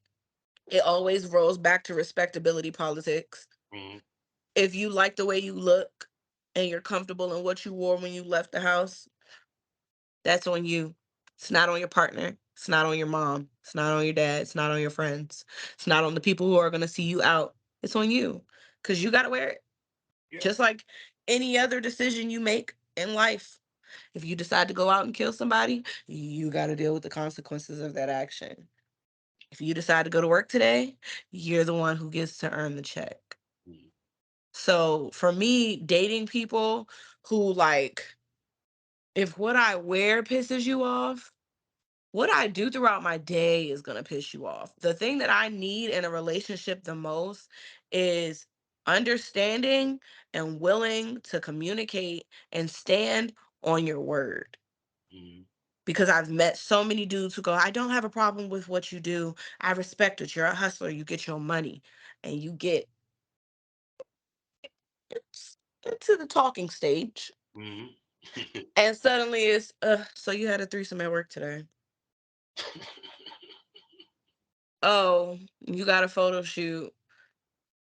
it always rolls back to respectability politics. Mhm, If you like the way you look and you're comfortable in what you wore when you left the house, that's on you. It's not on your partner. It's not on your mom. It's not on your dad. It's not on your friends. It's not on the people who are going to see you out. It's on you, because you got to wear it. yeah. Just like any other decision you make in life. If you decide to go out and kill somebody, you got to deal with the consequences of that action. If you decide to go to work today, you're the one who gets to earn the check. Mhm, So for me, dating people who, like, if what I wear pisses you off, what I do throughout my day is going to piss you off. The thing that I need in a relationship the most is understanding and willing to communicate and stand on your word. mhm, Because I've met so many dudes who go, I don't have a problem with what you do. I respect it. You're a hustler. You get your money, and you get it's into the talking stage. mhm. And suddenly it's, so you had a threesome at work today. Oh, you got a photo shoot,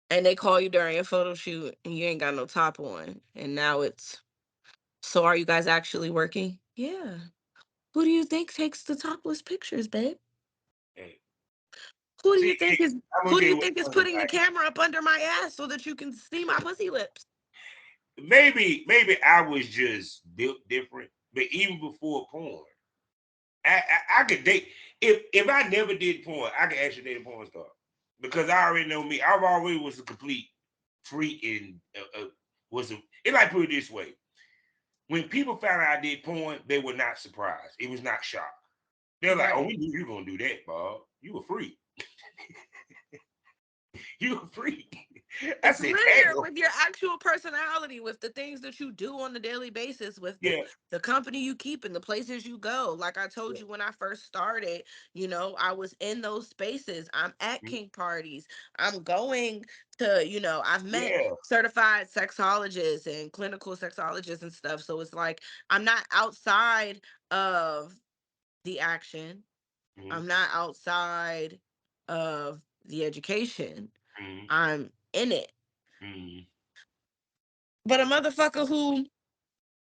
and they call you during a photo shoot, and you ain't got no top on, and now it's, so are you guys actually working? Yeah. Who do you think takes the topless pictures, babe? Hey, Who do see, you think is I'm gonna who tell do you you what's think is funny. putting the camera up under my ass so that you can see my pussy lips? Maybe I was just built different, but even before porn, I could date. If I never did porn, I could actually date a porn star because I already know me. I've always was a complete freak and was a. It like put it this way: when people found out I did porn, they were not surprised. It was not shock. They're like, "Oh, Right. we knew you were gonna do that, Bob. You a freak. You a freak." I It's said, linear "Damn, with your actual personality, with the things that you do on a daily basis, with yeah, the company you keep and the places you go. Like I told yeah, you when I first started, I was in those spaces. I'm at mm, kink parties. I'm going to, I've met yeah, certified sexologists and clinical sexologists and stuff. So it's like I'm not outside of the action. mm, I'm not outside of the education. mm, I'm in it. mm, But a motherfucker who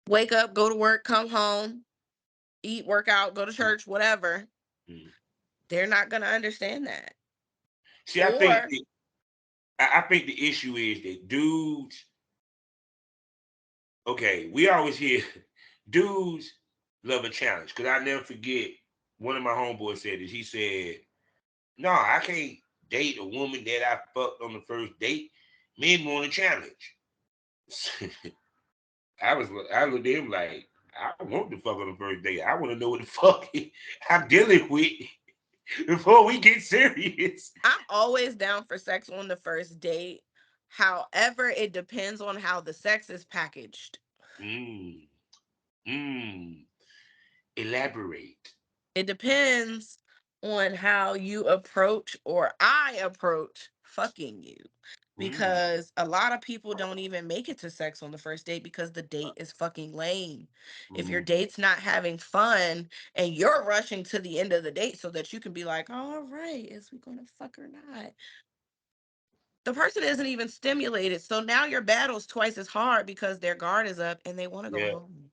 wake up, go to work, come home, eat, work out, go to mm, church, whatever, mm." they're not gonna understand that. See, Or I think the issue is that dudes. Okay, we always hear dudes love a challenge because I never forget one of my homeboys said this. He said, "No, I can't date a woman that I fucked on the first date. Men want a challenge." I looked at him like, I want to fuck on the first date. I want to know what the fuck I'm dealing with before we get serious. I'm always down for sex on the first date. However, it depends on how the sex is packaged. Mm, mm, elaborate. It depends on how you approach or I approach fucking you. Mm, Because a lot of people don't even make it to sex on the first date because the date is fucking lame. If your mm, date's not having fun and you're rushing to the end of the date so that you can be like, all right, is we gonna fuck or not? The person isn't even stimulated. So now your battle's twice as hard because their guard is up and they want to go yeah, home.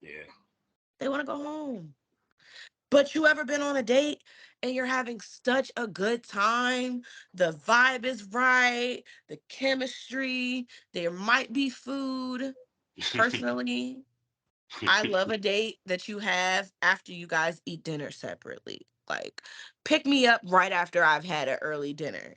yeah. They want to go home. But you ever been on a date and you're having such a good time? The vibe is right, the chemistry, there might be food. Personally, I love a date that you have after you guys eat dinner separately. Like, pick me up right after I've had an early dinner.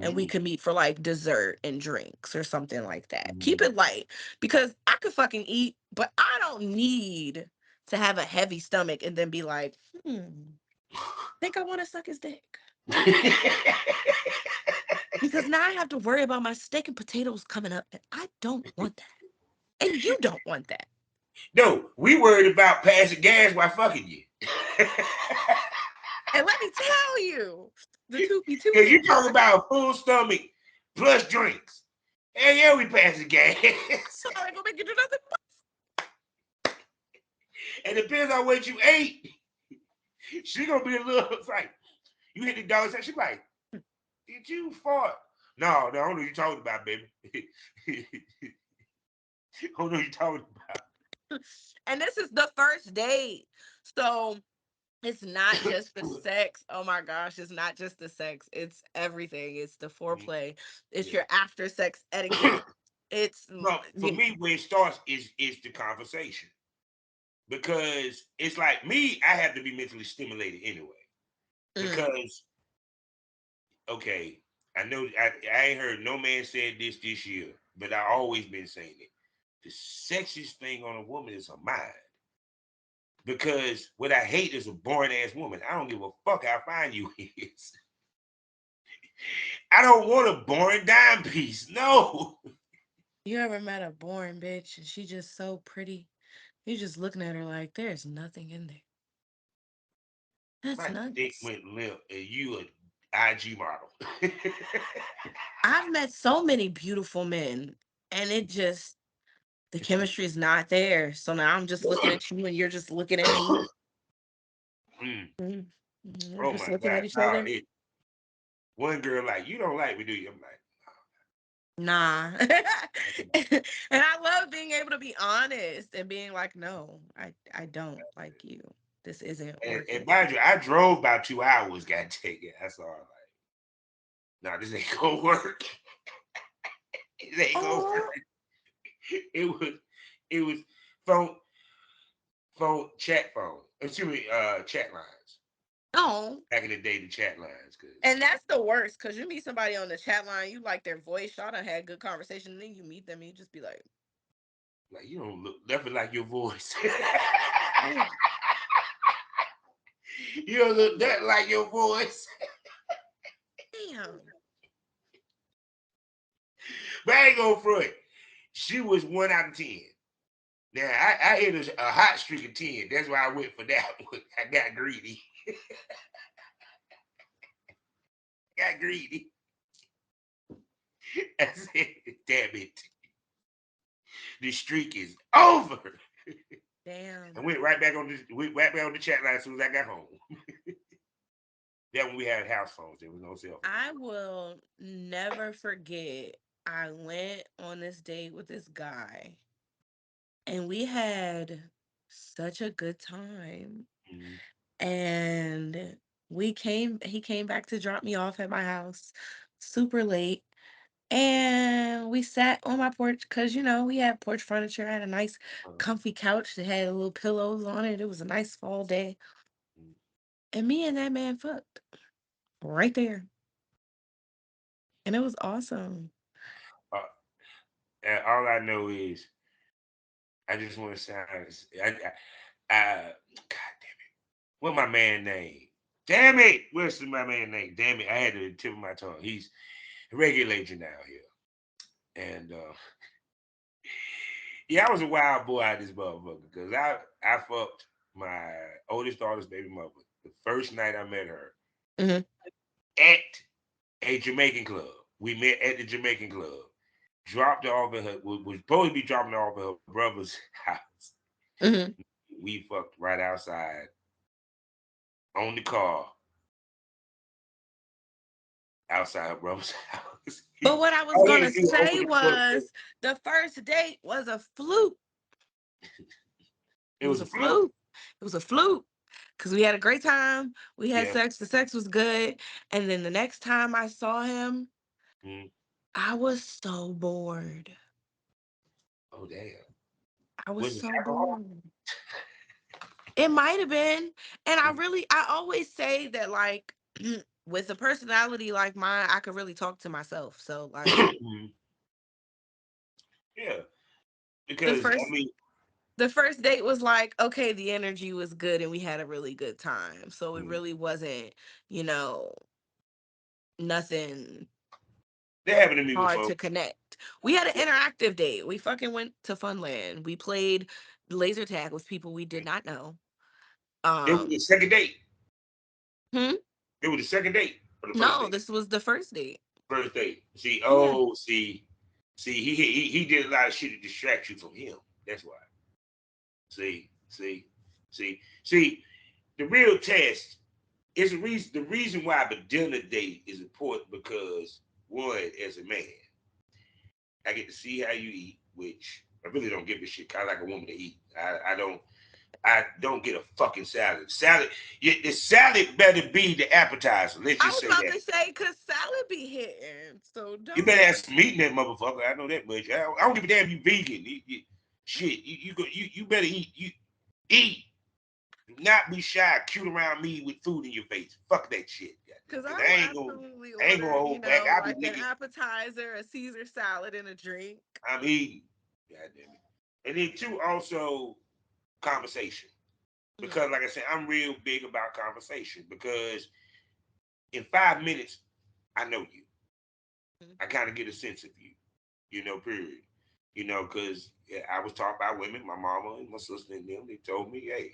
And we Mm, could meet for like dessert and drinks or something like that. Keep mm. it light because I could fucking eat, but I don't need to have a heavy stomach and then be like, think I want to suck his dick. Because now I have to worry about my steak and potatoes coming up, and I don't want that. And you don't want that. No, we worried about passing gas while fucking you. And let me tell you, the toopy Because you tootin'. talk about a full stomach plus drinks. Hell yeah, we passing gas. I ain't gonna make you do nothing. And depends on what you ate. She gonna be a little it's like you hit the dog and she like, did you fart? No, no, I don't know what you're talking about, baby. I don't know what you're talking about. And this is the first date. So it's not just the sex. Oh my gosh, it's not just the sex. It's everything. It's the Mhm. foreplay. It's Yeah. your after sex etiquette. It's No, for me, where it starts is the conversation. Because it's like me, I have to be mentally stimulated anyway. mm, Because okay, I know I ain't heard no man said this year, but I always been saying it. The sexiest thing on a woman is her mind. Because what I hate is a boring ass woman. I don't give a fuck how fine you is. I don't want a boring dime piece. No. you ever met a boring bitch and she just so pretty? You just looking at her like there's nothing in there. That's My dick nuts. went limp and you a IG model. I've met so many beautiful men and it just the chemistry is not there. So now I'm just looking at you and you're just looking at me. Mm. Mm. We're Oh just my looking God. at each No, other. one girl like, you don't like me, do you? I'm like, Nah. "Mm." And I love being able to be honest and being like, no, I don't like you. This isn't And working. mind you, I drove about 2 hours, got taken. That's all. Like, nah, this ain't gonna work. It ain't gonna Oh, work. It was, it was phone, phone. Excuse me, chat lines. no. Back in the day, the chat lines, cause And that's the worst because you meet somebody on the chat line, you like their voice, y'all done had good conversation, and then you meet them and you just be like, like you don't look nothing like your voice. oh, You don't look nothing like your voice. damn. But I ain't gonna front. She was 1 out of 10. Now I hit a hot streak of 10. That's why I went for that one. I got greedy. Got greedy. I said, damn it. The streak is over. Damn. And went right back on the chat line as soon as I got home. That when we had house phones, there was no cell I phone. will never forget. I went on this date with this guy and we had such a good time. Mm-hmm. And he came back to drop me off at my house super late. And we sat on my porch because, we had porch furniture. I had a nice, comfy couch that had little pillows on it. It was a nice fall day. And me and that man fucked right there. And it was awesome. Uh, and all I know is I just want to sound. God damn it. What my man name? Damn it. What's my man name? Damn it. I had the tip of my tongue. He's a regular agent down here. And yeah, I was a wild boy out of this motherfucker because I fucked my oldest daughter's baby mother the first night I met her Hmm. at a Jamaican club. We met at the Jamaican club. Dropped her off at her was supposed to be dropping her off at her brother's house. Hmm. We fucked right outside on the car outside her brother's house. But what I was All we had gonna to do was open say the door. was the first date was a fluke. It It was was a a fluke. fluke. It was a fluke. Because we had a great time. We had Yeah. sex. The sex was good. And then the next time I saw him, Mm. I was so bored. Oh damn. I was Was it so alcohol? bored. It might have been. And Mm. I always say that, like, with a personality like mine, I could really talk to myself. So, like, Mm. Yeah. the Because I first mean, the first date was like, okay, the energy was good and we had a really good time. So it mm, really wasn't, you know, nothing that happened to me hard before. to connect. We had an interactive date. We fucking went to Funland. We played laser tag with people we did not know. It was the Um, second date. hmm? It was the second date or the first No, date. this was the first date. First date. See, Yeah. he did a lot of shit to distract you from him. That's why. See, see. The real test is the reason. The reason why the dinner date is important because one, as a man, I get to see how you eat, which I really don't give a shit. I like a woman to eat. I don't get a fucking salad. The salad better be the appetizer. Let's I just was say about that. to say, because salad be hitting. So You better don't. have some meat in that motherfucker. I know that much. I don't give a damn if you vegan. Shit, you better eat. You eat. Do not be shy. Cute around me with food in your face. Fuck that shit. Because Cause I will absolutely I ain't gonna order, hold back. I'll be like an licking. appetizer, a Caesar salad, and a drink. I'm eating. God damn it. And then two, also conversation. Mhm. Because like I said, I'm real big about conversation because in 5 minutes, I know you. I kind of get a sense of you, period. Because yeah, I was taught by women, my mama and my sister and them, they told me, hey,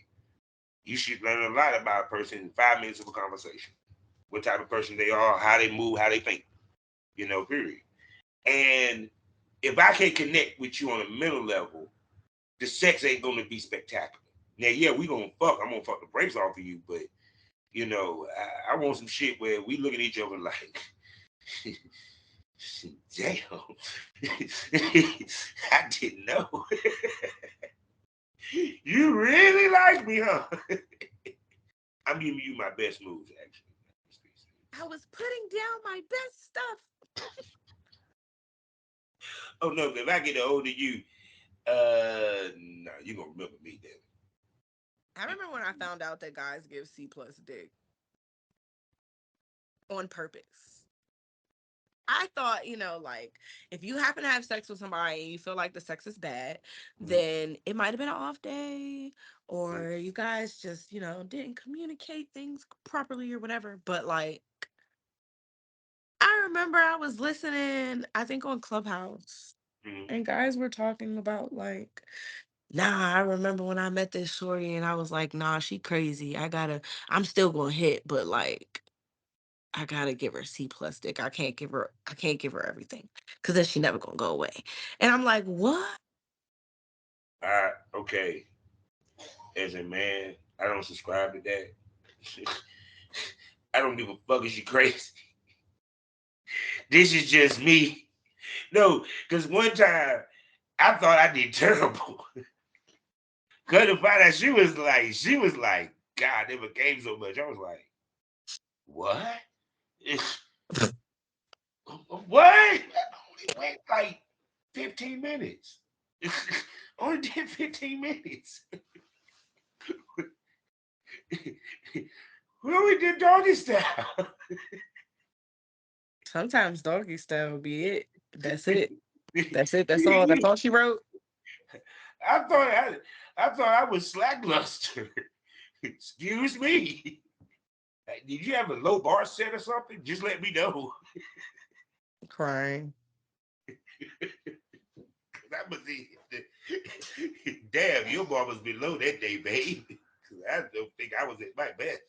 you should learn a lot about a person in 5 minutes of a conversation. What type of person they are, how they move, how they think, period. And if I can connect with you on a mental level, the sex ain't going to be spectacular. Now, yeah, we gonna fuck. I'm gonna fuck the brakes off of you, but I want some shit where we look at each other like, damn, I didn't know. You really like me, huh? I'm giving you my best moves, actually. I was putting down my best stuff. Oh no, if I get a hold of you, no, you gonna remember me then. I remember when I found out that guys give C plus dick on purpose. I thought, like if you happen to have sex with somebody and you feel like the sex is bad, then it might have been an off day or you guys just, didn't communicate things properly or whatever. But like, I remember I was listening, I think on Clubhouse, Mm-hmm. and guys were talking about like, nah, I remember when I met this shorty and I was like, nah, she crazy. I'm still gonna hit, but like, I gotta give her C plus dick. I can't give her everything because then she never gonna go away. And I'm like, what? Okay, as a man, I don't subscribe to that. I don't give a fuck if you crazy. This is just me. No, because one time I thought I did terrible. Cause to find out she was like, God, never came so much. I was like, what? What? That only went like 15 minutes. Only did 15 minutes. We only did doggy style. Sometimes doggy style be it. That's it. That's it. That's all. That's all she wrote. I thought I thought I was lackluster. Excuse me. Did you have a low bar set or something? Just let me know. Crying. That was it. Damn, your bar was below that day, babe. I don't think I was at my best.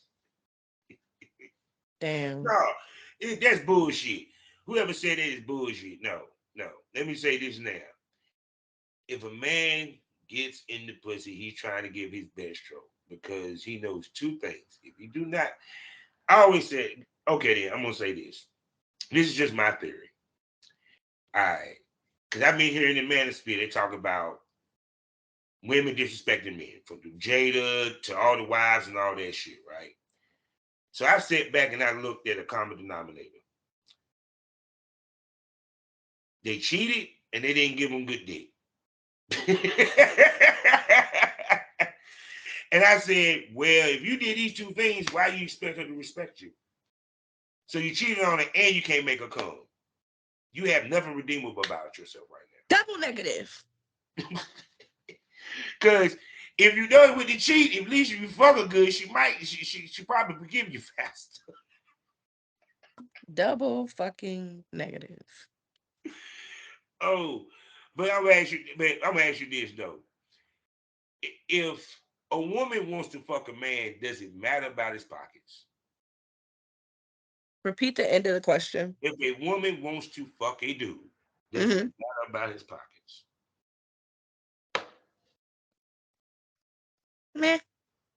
Damn. No, that's bullshit. Whoever said that is bullshit. No, no. Let me say this now. If a man gets in the pussy, he's trying to give his best stroke because he knows two things. If you do not, I always say, okay, then I'm gonna say this. This is just my theory. All right, because I've been hearing the manosphere, they talk about women disrespecting men, from the Jada to all the wives and all that shit, right? So I sat back and I looked at a common denominator. They cheated and they didn't give them good dick. And I said, well, if you did these two things, why do you expect her to respect you? So you cheated on her and you can't make her come. You have nothing redeemable about yourself right Double negative. now. Because if you know it with the cheat, at least if you fuck her good, she probably forgive you faster. Double fucking negative. Oh, but I'm gonna ask you this though. If a woman wants to fuck a man, does it matter about his pockets? Repeat the end of the question. If a woman wants to fuck a dude, does it Mm-hmm. matter about his pockets? Meh.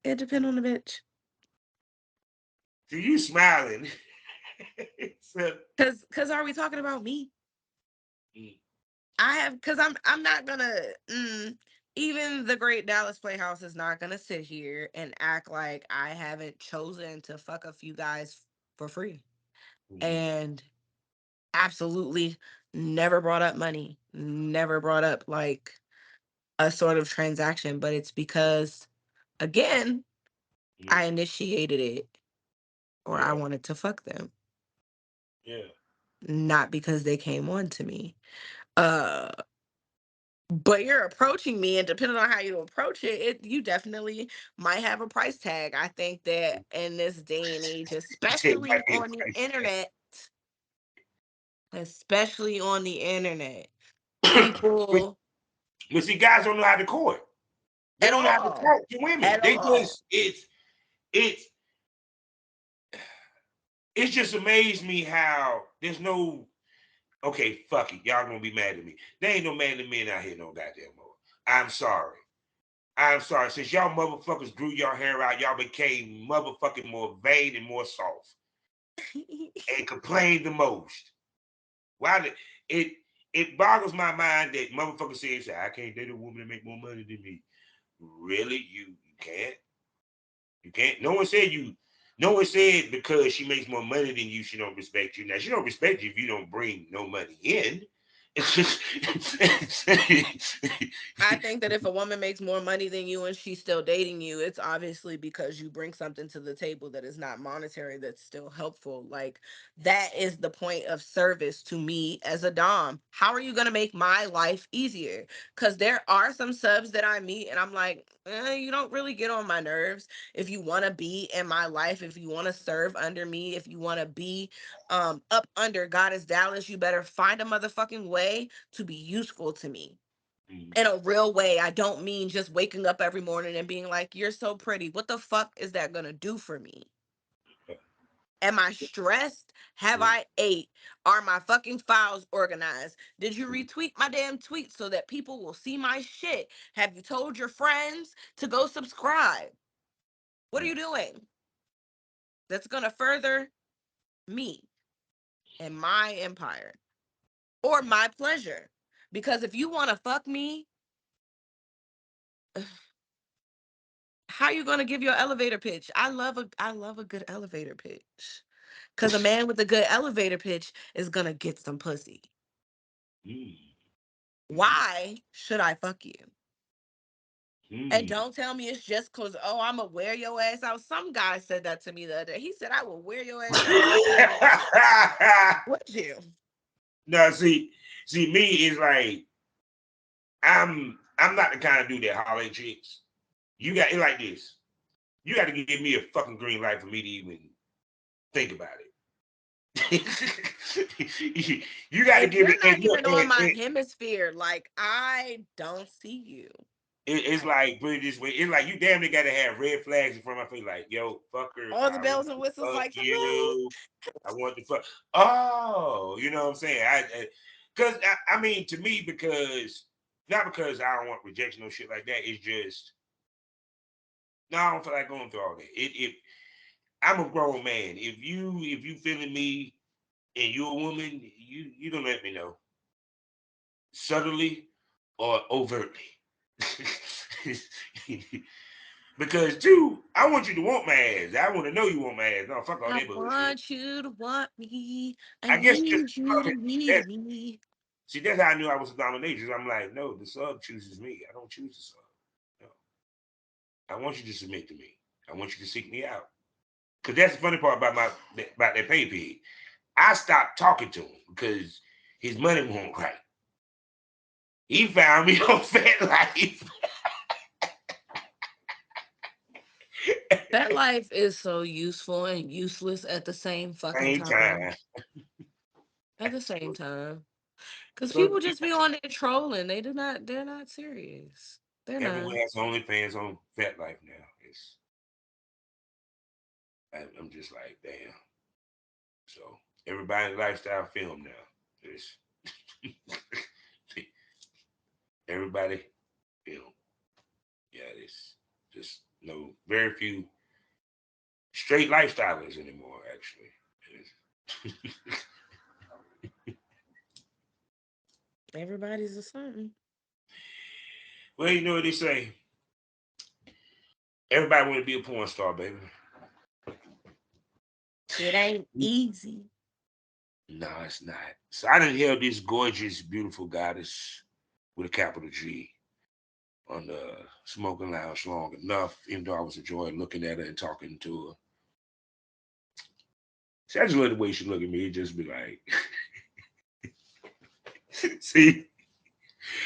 It depends on the bitch. See you smiling. So, Cause are we talking about me? mm, Cause I'm not gonna even the great Dallas Playhouse is not gonna sit here and act like I haven't chosen to fuck a few guys for free. mm, And absolutely never brought up money, never brought up like a sort of transaction, but it's because again, mm, I initiated it or I yeah, wanted to fuck them, yeah, not because they came on to me. Uh but you're approaching me, and depending on how you approach you definitely might have a price tag. I think that in this day and age, it might especially be a on the price internet, especially on the internet, tag. but, people but see, guys don't know how to court. They at don't know how to all, talk to women. at They all. just it's it's just amazed me how there's no okay, fuck it. Y'all gonna be mad at me. There ain't no man to men out here no goddamn more. I'm sorry. I'm sorry, since y'all motherfuckers grew your hair out, y'all became motherfucking more vain and more soft and complained the most. Why did it it boggles my mind that motherfuckers say, I can't date a woman that make more money than me. Really? You can't? You can't. No one said because she makes more money than you, she don't respect you. Now she don't respect you if you don't bring no money in. I think that if a woman makes more money than you and she's still dating you, it's obviously because you bring something to the table that is not monetary, that's still helpful. Like, that is the point of service to me as a Dom. How are you going to make my life easier? Because there are some subs that I meet and I'm like, you don't really get on my nerves. If you want to be in my life, if you want to serve under me, if you want to be up under Goddess Dallas, you better find a motherfucking way to be useful to me in a real way. I don't mean just waking up every morning and being like, you're so pretty. What the fuck is that gonna do for me? Am I stressed? Have I ate? Are my fucking files organized? Did you retweet my damn tweets so that people will see my shit? Have you told your friends to go subscribe? What are you doing that's gonna further me and my empire or my pleasure? Because if you wanna fuck me, how you gonna give your elevator pitch? I love a good elevator pitch. Cause a man with a good elevator pitch is gonna get some pussy. Why should I fuck you? And don't tell me it's just cause, oh, I'ma wear your ass out. Some guy said that to me the other day. He said I will wear your ass out. I said, would you? No, see, me is like I'm not the kind of dude that holler at chicks. You got it like this. You got to give me a fucking green light for me to even think about it. You got to If give you're it. And not look, even on my hemisphere, like I don't see you. it's like put it this way. It's like you damn near got to have red flags in front of my face. Like, yo, fucker, All the I want bells and to whistles, fuck like hello. you. I want to fuck. Oh, you know what I'm saying? Because I mean, to me, because not because I don't want rejection or shit like that. It's just no, I don't feel like going through all that. I'm a grown man. If you feeling me and you're a woman, you don't let me know subtly or overtly. Because too, I want you to want my ass. I want to know you want my ass. No, fuck all I that bullshit. want you to want me. I I guess just need you to that, need me. see that's how I knew I was a dominatrix. I'm like, no, the sub chooses me. I don't choose the sub. No, I want you to submit to me. I want you to seek me out. Cause that's the funny part about that pay pig. I stopped talking to him because his money won't right. He found me on Fat Life. That life is so useful and useless at the same fucking Same time. time. At the same time. Because So people just be on there trolling. They're not serious. They're not. everyone has OnlyFans on Fat Life now. I'm just like, damn. So everybody's lifestyle film now. It's everybody film. Yeah, it's just no very few straight lifestylers anymore. Actually, Everybody's a something. well, you know what they say. Everybody want to be a porn star, baby. It ain't easy. No, it's not. So I didn't hear this gorgeous, beautiful goddess with a capital G on the smoking lounge long enough, even though I was enjoying looking at her and talking to her. See, I just love the way she look at me. It just be like, see,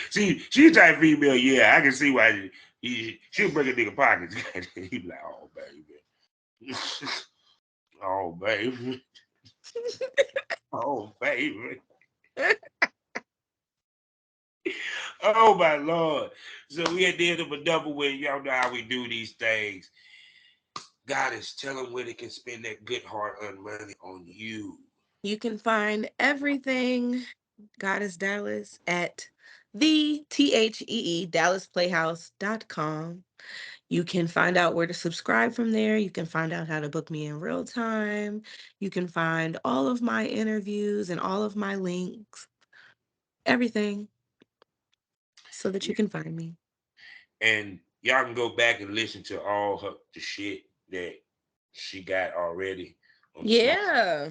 she's a type of female. Yeah, I can see why she'll break a nigga pockets. He be like, oh baby, oh baby, oh baby, oh my lord. So we at the end of a double win. Y'all know how we do these things. Goddess, tell them where they can spend that good hard-earned money on you. You can find everything Goddess Dallas at the THEE DallasPlayhouse.com. You can find out where to subscribe from there. You can find out how to book me in real time. You can find all of my interviews and all of my links, everything, so that you Yeah. can find me. And y'all can go back and listen to all the shit that she got already on the smoke. Yeah.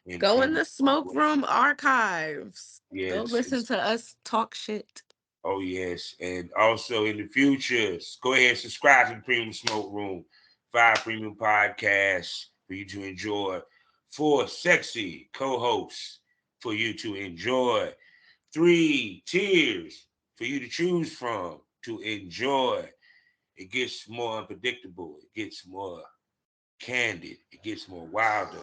And Go in the smoke room archives. yeah, Go listen to us talk shit. oh yes. And also in the future, go ahead and subscribe to the Premium Smoke Room, 5 premium podcasts for you to enjoy, 4 sexy co-hosts for you to enjoy, 3 tiers for you to choose from to enjoy. It gets more unpredictable. It gets more candid. It gets more wilder.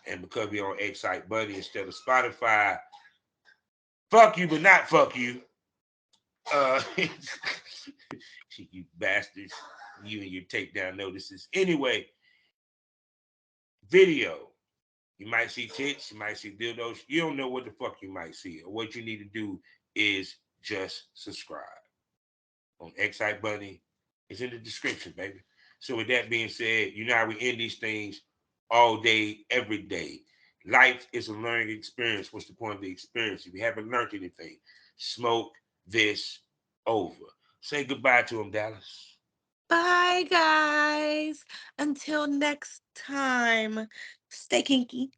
And because we're on Excite Buddy instead of Spotify, fuck you, but not fuck you. Uh, you bastards. You and your takedown notices. Anyway, video. You might see tits. You might see dildos. You don't know what the fuck you might see. Or what you need to do is just subscribe on Excite Bunny. It's in the description, baby. So with that being said, you know how we end these things all day, every day. Life is a learning experience. What's the point of the experience? If you haven't learned anything, smoke this over. Say goodbye to him, Dallas. Bye, guys. Until next time, stay kinky.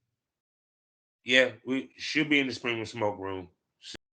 Yeah, we should be in the Spring Smoke Room.